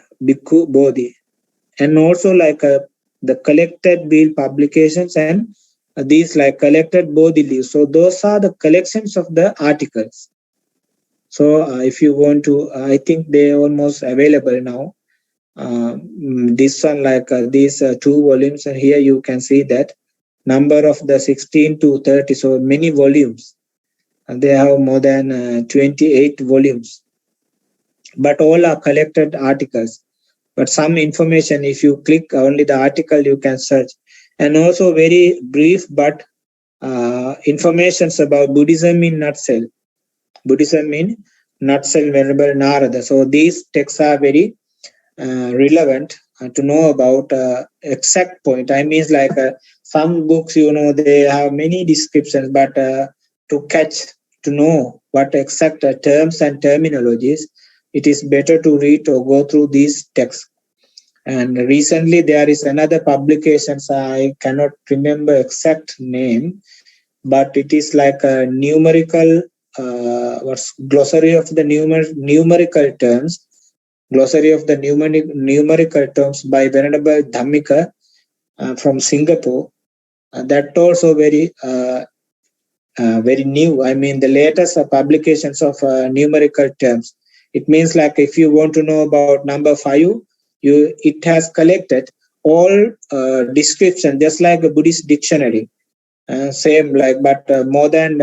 also like the collected bill publications and these like collected Bodhi leaves. So those are the collections of the articles. So if you want to, I think they are almost available now. This one like these 2 volumes, and here you can see that number of the 16 to 30, so many volumes. And they have more than 28 volumes. But all are collected articles. But some information, if you click only the article, you can search. And also very brief, but informations about Buddhism in nutshell. Venerable Narada. So these texts are very relevant to know about exact point. I mean, like some books, they have many descriptions, but to know what exact terms and terminologies, it is better to read or go through these texts. And recently there is another publications, I cannot remember exact name, but it is like a numerical glossary of the numerical terms, glossary of the numerical terms by Venerable Dhammika from Singapore. That also very new. I mean, the latest publications of numerical terms. It means like if you want to know about number 5, it has collected all description, just like a Buddhist dictionary. Same like, but more than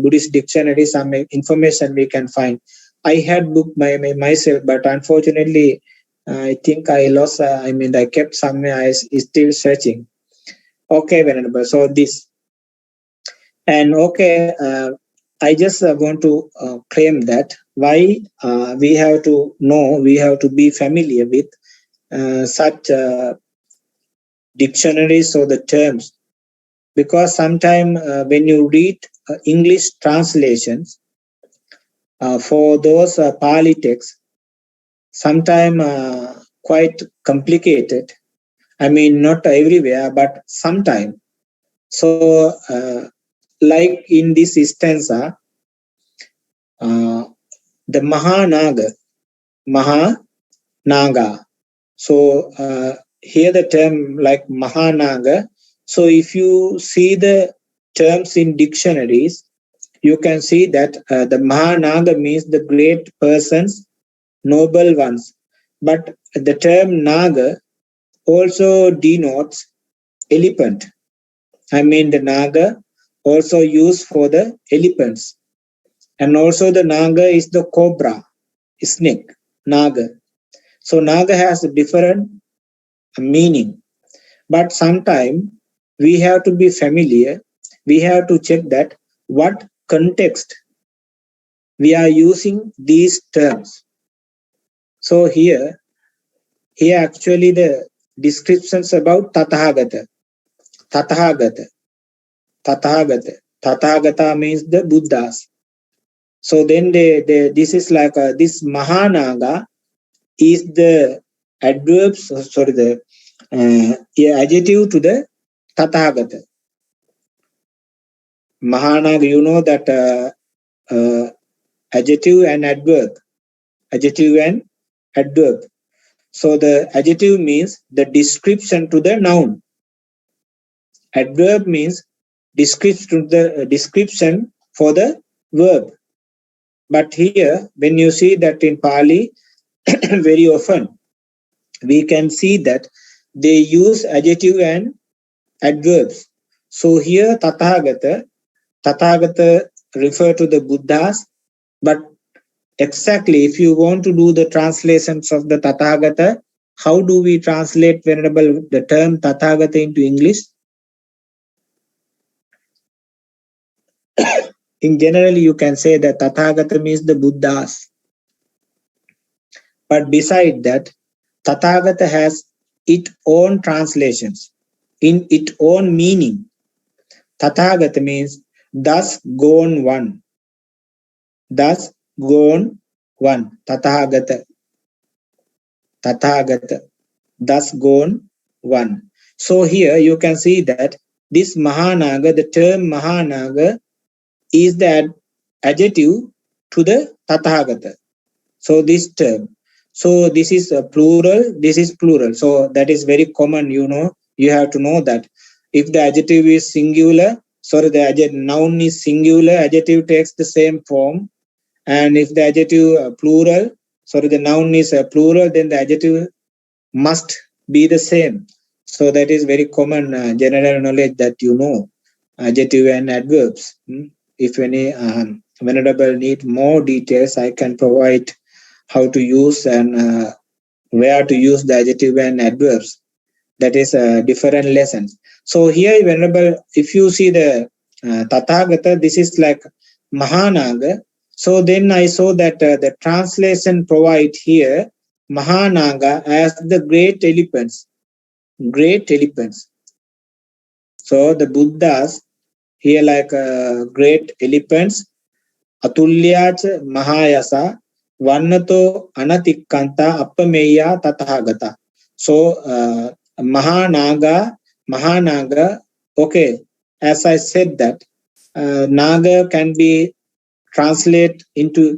Buddhist dictionary, some information we can find. I had booked myself, but unfortunately, I think I lost. I kept somewhere. I is still searching. Okay, Venerable. So this, and okay, I just want to claim that why we have to know, we have to be familiar with such dictionaries or the terms, because sometimes when you read English translations for those Pali texts, sometimes quite complicated. I mean, not everywhere, but sometimes. So, like in this stanza, the Mahanaga. So here the term like Mahanaga. So if you see the terms in dictionaries, you can see that the Mahanaga means the great persons, noble ones. But the term Naga also denotes elephant. I mean, the Naga also used for the elephants. And also the Naga is the cobra, snake, Naga. So Naga has a different meaning. But sometimes we have to be familiar. We have to check that what context we are using these terms. So here actually the descriptions about Tathagata. Tathagata means the Buddhas. So then this is like this Mahanaga is the adverbs, the adjective to the Tathagata. Mahanaga, you know that adjective and adverb. Adjective and adverb. So the adjective means the description to the noun. Adverb means description for the verb. But here, when you see that in Pali, very often we can see that they use adjective and adverbs. So here Tathagata refer to the Buddhas, but exactly if you want to do the translations of the Tathagata, how do we translate, Venerable, the term Tathagata into English? In general, you can say that Tathagata means the Buddhas. But beside that, Tathagata has its own translations, in its own meaning. Tathagata means thus gone one. Thus gone one. Tathagata. Thus gone one. So here you can see that this Mahanaga, the term Mahanaga, is the adjective to the Tathagata. So this term. So this is a plural, this is plural. So that is very common, you have to know that. If the adjective is singular, the noun is singular, adjective takes the same form. And if the adjective plural, the noun is plural, then the adjective must be the same. So that is very common general knowledge that adjective and adverbs. If any Venerable need more details, I can provide how to use and where to use the adjective and adverbs. That is different lessons. So here, Venerable, if you see the Tathagata, this is like Mahanaga. So then I saw that the translation provide here Mahanaga as the great elephants. Great elephants. So the Buddhas here like great elephants. Atulyacha Mahayasa Varnato Anatikkanta Appameya Tathagata. So Mahanaga, okay, as I said that Naga can be translated into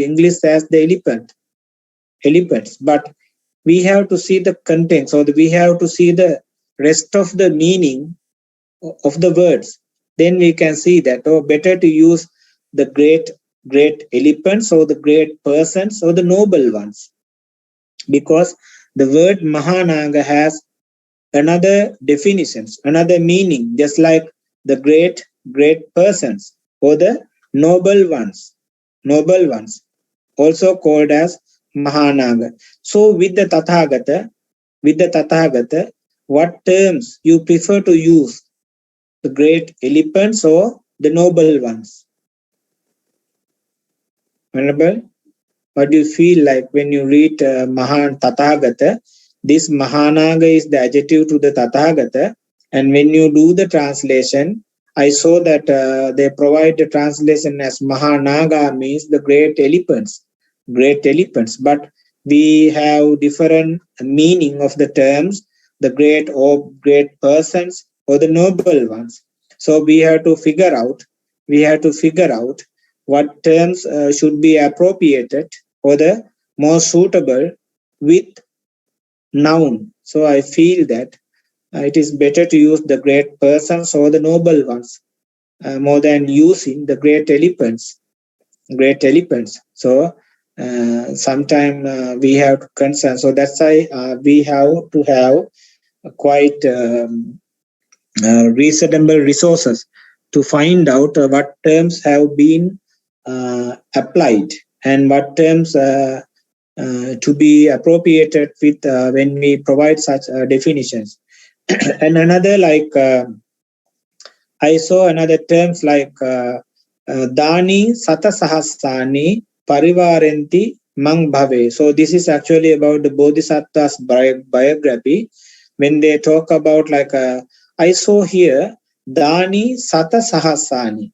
English as the elephants, but we have to see the content, so we have to see the rest of the meaning of the words. Then we can see that better to use the great elephants or the great persons or the noble ones, because the word Mahanaga has another definitions, another meaning, just like the great persons or the noble ones, also called as Mahanaga. So with the Tathagata, what terms you prefer to use? The great elephants or the noble ones? Venerable, what do you feel like when you read Mahan Tathagata? This Mahanaga is the adjective to the Tathagata, and when you do the translation, I saw that they provide the translation as Mahanaga means the great elephants, but we have different meaning of the terms, the great or great persons or the noble ones. So we have to figure out what terms should be appropriated or the more suitable with noun. So I feel that it is better to use the great persons or the noble ones more than using the great elephants. So sometimes we have to concern. So that's why we have to have quite reasonable resources to find out what terms have been applied and what terms to be appropriated with when we provide such definitions. And another I saw another terms like Dani Satasahasani Parivarenti Mang Bhave. So this is actually about the Bodhisattva's biography. When they talk about I saw here Dani Satasahasani.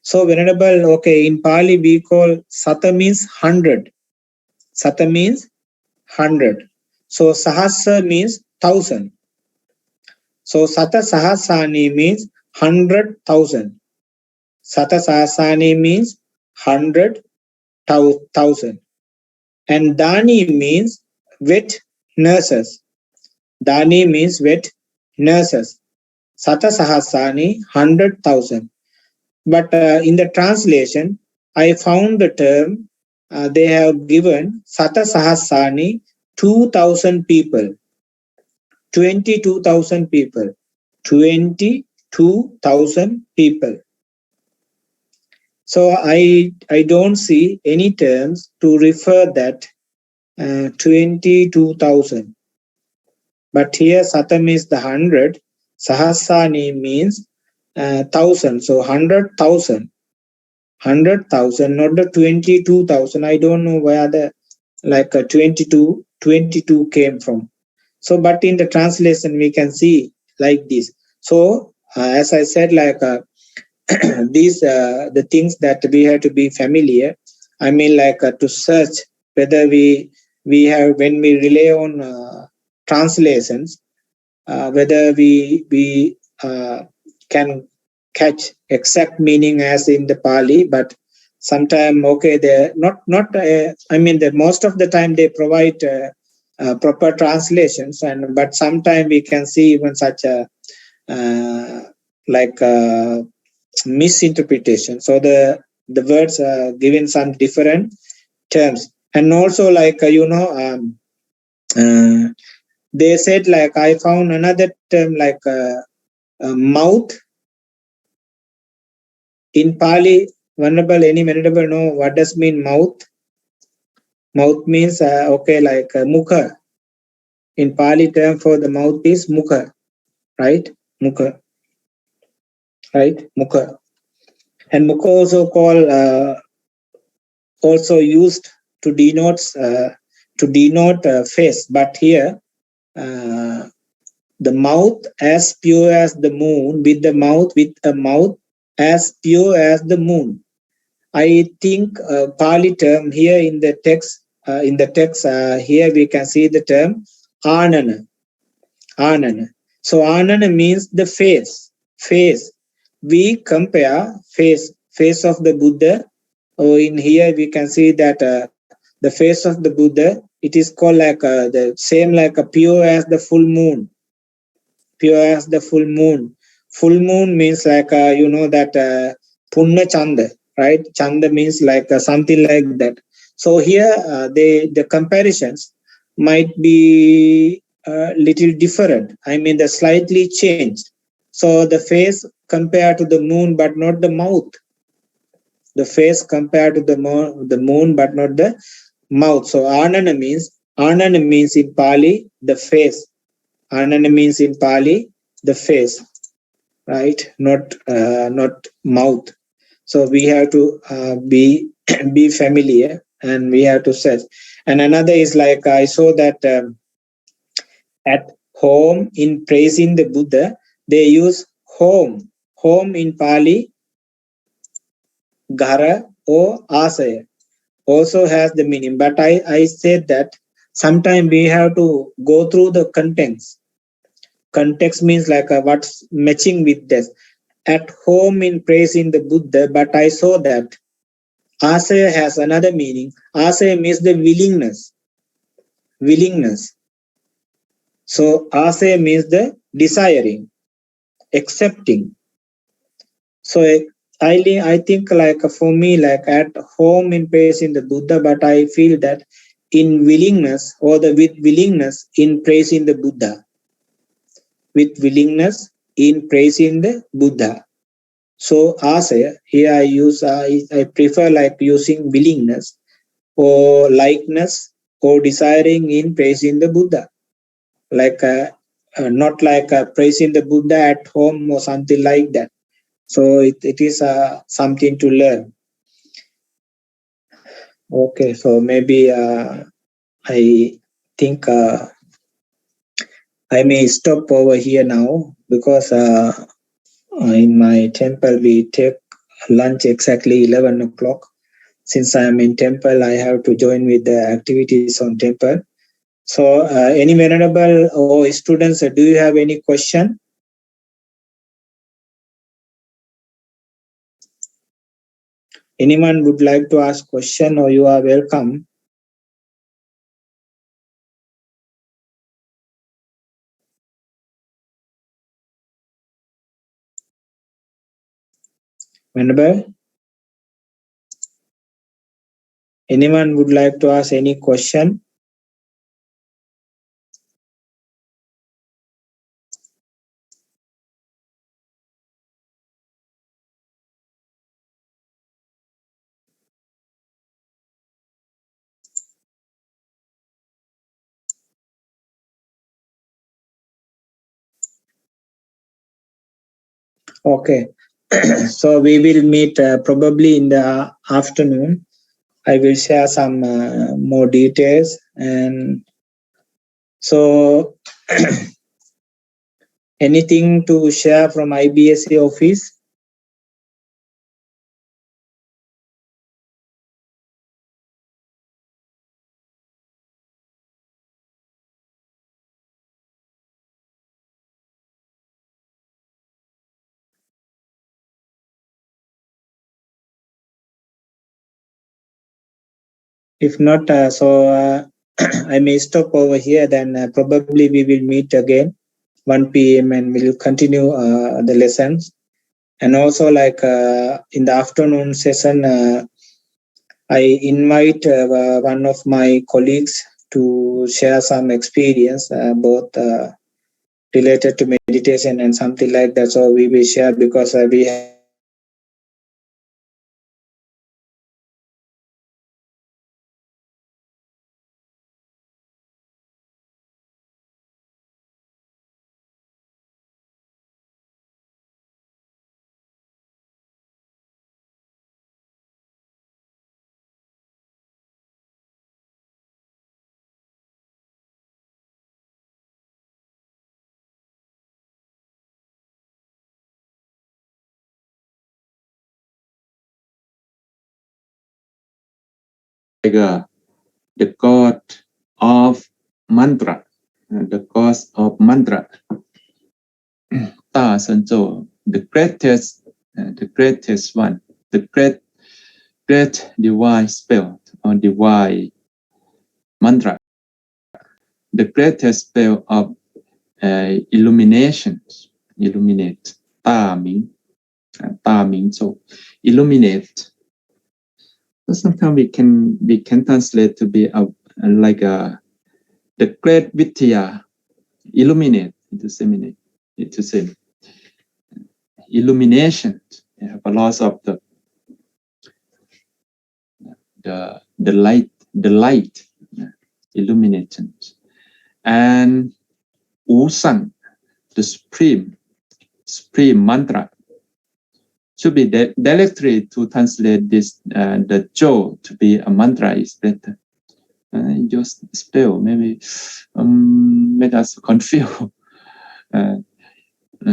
So Venerable, okay, in Pali we call Sata means 100. Sata means 100. So Sahasa means 1000. So Sata Sahasani means 100,000. Sata Sahasani means 100,000. And Dani means wet nurses. Dani means wet nurses. Sata Sahasani 100,000. But in the translation, I found the term they have given Sata Sahasani 2,000 people. 22,000 people. 22,000 people. So I don't see any terms to refer that 22,000. But here Sata means the 100. Sahasani means 1,000. So 100,000. 100,000, not the 22,000. I don't know where the 22 came from. So, but in the translation we can see like this. So, as I said, these the things that we have to be familiar. I mean, to search whether we have, when we rely on translations, whether we can catch exact meaning as in the Pali, but sometimes they're not. I mean, most of the time they provide proper translations, but sometimes we can see even such a misinterpretation. So the words are given some different terms, and also they said I found another term mouth. In Pali, Venerable know what does mean mouth? Mouth means mukha. In Pali term for the mouth is mukha, right? Mukha, right? Mukha. And mukha also also used to denote to denote face, but here the mouth as pure as the moon, with a mouth as pure as the moon. I think Pali term here in the text. Here we can see the term anana. Anana. So anana means the face. Face. We compare face of the Buddha. Oh, in here we can see that the face of the Buddha, it is called like the same like a pure as the full moon. Pure as the full moon. Full moon means like you know that Punna Chanda, right? Chanda means like something like that. So here the comparisons might be little different. I mean, the slightly changed. So the face compared to the moon, but not the mouth. The face compared to the moon, but not the mouth. So anana means in Pali the face. Anana means in Pali the face, right? Not mouth. So we have to be familiar, and we have to search. And another is like I saw that at home in praising the Buddha, they use home. Home in Pali, gara or asaya, also has the meaning. But I said that sometimes we have to go through the contents. Context means like what's matching with this. At home in praising the Buddha, but I saw that asaya has another meaning. Asaya means the willingness. Willingness. So asaya means the desiring, accepting. So I think like for me, like at home in praising the Buddha, but I feel that in willingness or with willingness in praising the Buddha. With willingness in praising the Buddha. So asaya, here I prefer like using willingness or likeness or desiring in praising the Buddha. Like not like praising the Buddha at home or something like that. So it is something to learn. Okay, so maybe I think I may stop over here now, because in my temple we take lunch exactly 11 o'clock. Since I am in temple, I have to join with the activities on temple. So any venerable or students, do you have any question? Anyone would like to ask question, or you are welcome. Venerable? Anyone would like to ask any question? Okay. So we will meet probably in the afternoon. I will share some more details. And so anything to share from IBSC office? If not, I may stop over here. Then probably we will meet again 1 p.m. and we'll continue the lessons. And also, like in the afternoon session, I invite one of my colleagues to share some experience, both related to meditation and something like that. So we will share, because we the god of mantra, the god of mantra. Ta San Zhou, the greatest one, the great divine spell or divine mantra, the greatest spell of illuminate, Ta Ming Zhou, illuminate. So sometimes we can translate to be like the great Vidya, illuminate, to say illumination. You have a loss of the light, illumination, and Wu Sang, the supreme mantra. Should be directly to translate this the Zhou to be a mantra is better. Just spell maybe make us confused.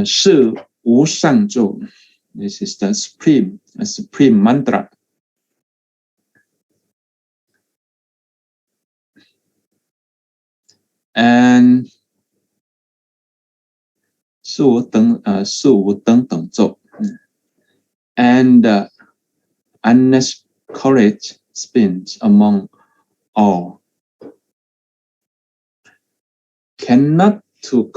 Shi Wu Shang Zhou. This is the supreme mantra. And Su Wu Deng Deng Zhou. And honest courage spins among all. Cannot to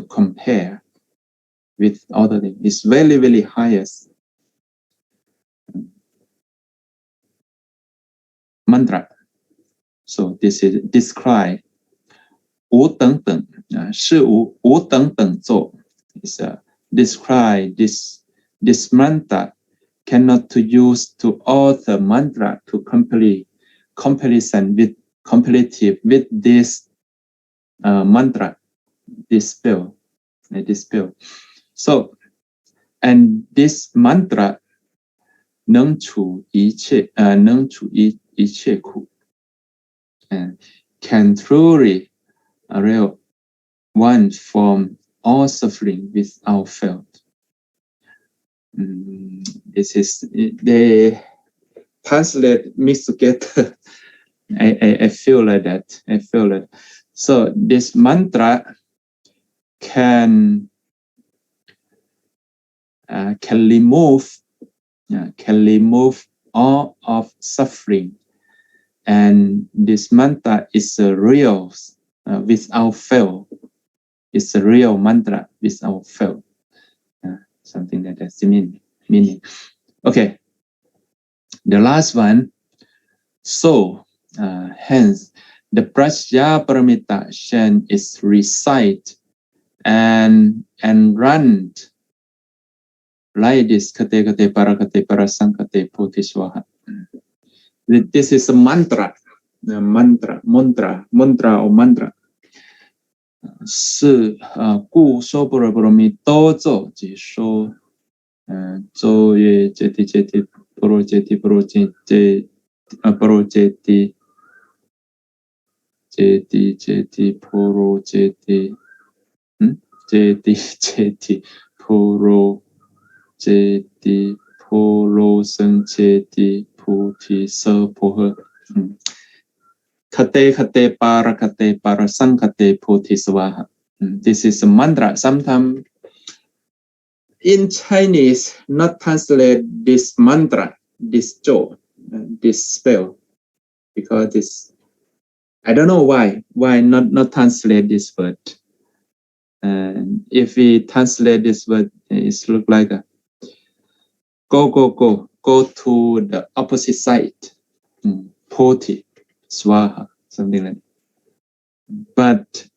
compare with other things. It's very, very highest mantra. So this is described. Wu Deng Deng, Shi Wu Deng Deng Zhou is describe this mantra cannot to use to all the mantra to comparison with comparative with this mantra, this spell. So, and this mantra 能除一切苦 and can truly real one from all suffering without fault. This is they translate mixed together. I feel like that. So this mantra can remove all of suffering, and this mantra is a real without fail. It's a real mantra without fail. Something like that's the meaning. Okay. The last one. So, hence, the Prajna Paramita Shen is recite and run like this. Kate kate parakate parasankate potiswaha. This is a mantra. Mantra. 是故说般若波罗蜜多咒即说咒曰揭谛揭谛波罗揭谛波罗揭谛波罗揭谛揭谛揭谛波罗揭谛揭谛揭谛波罗揭谛波罗僧揭谛菩提萨婆诃Kate kate para sankate potiswaha. This is a mantra. Sometimes in Chinese, not translate this mantra, this zhou, this spell, because this, I don't know why not translate this word. If we translate this word, it look like a go to the opposite side, poti. Swaha, something like that. But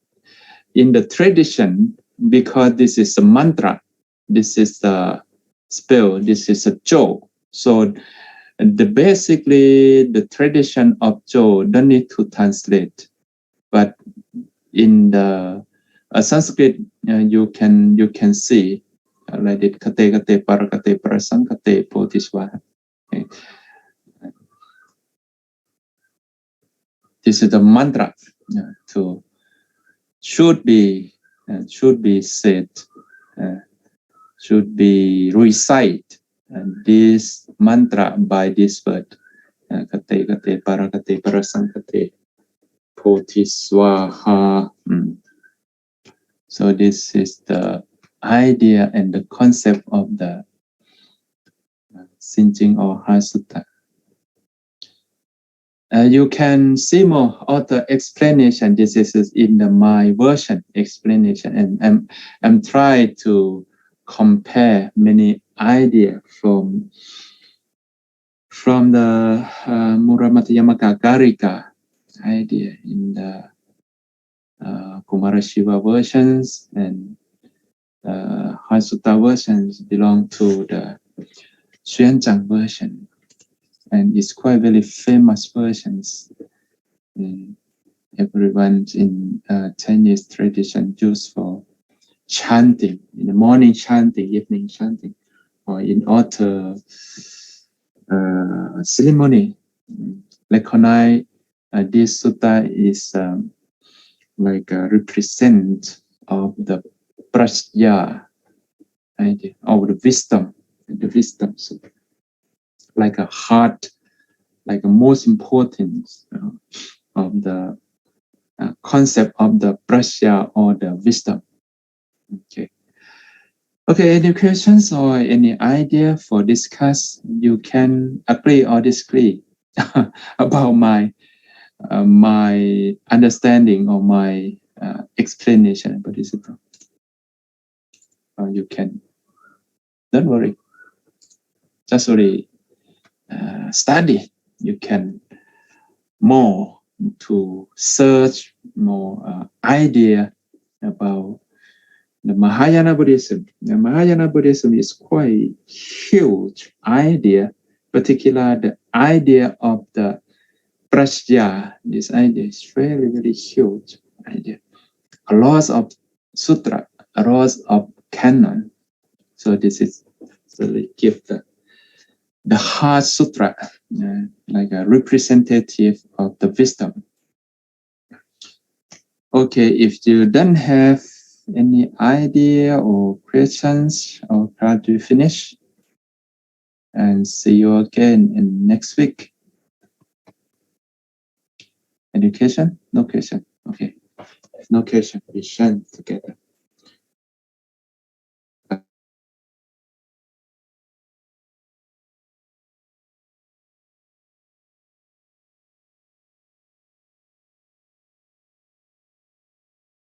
in the tradition, because this is a mantra, this is a spell, this is a zhou. So basically the tradition of zhou don't need to translate. But in the Sanskrit, you can see like it kate kate parakate parasankate potiswaha. Okay. This is the mantra should be said, should be recite this mantra by this word. Kate Kate Parakate Parasankate Potiswaha. So this is the idea and the concept of the Sinjing or Heart Sutta. You can see more author explanation. This is in my version explanation, and I'm trying to compare many ideas from the Muramatayamaka Karika idea in the Kumarashiva versions, and Heart Sutta versions belong to the Xuanzang version. And it's quite very famous versions. Everyone in Chinese tradition used for chanting, in the morning chanting, evening chanting, or in autumn ceremony. Recognize this sutta is like a represent of the prajna, idea of the wisdom, So like a heart, like a most important of the concept of the prajna or the wisdom. Okay, any questions or any idea for discuss? You can agree or disagree about my my understanding or my explanation about this. You can, don't worry, just only study. You can more to search more idea about the Mahayana Buddhism. The Mahayana Buddhism is quite huge idea, particularly the idea of the prajna. This idea is very, very huge idea. A lot of sutra, a lot of canon. So this is really give the Heart Sutra like a representative of the wisdom. Okay, if you don't have any idea or questions, or try to finish, and see you again in next week. Education? No question. Okay. No question. We share together.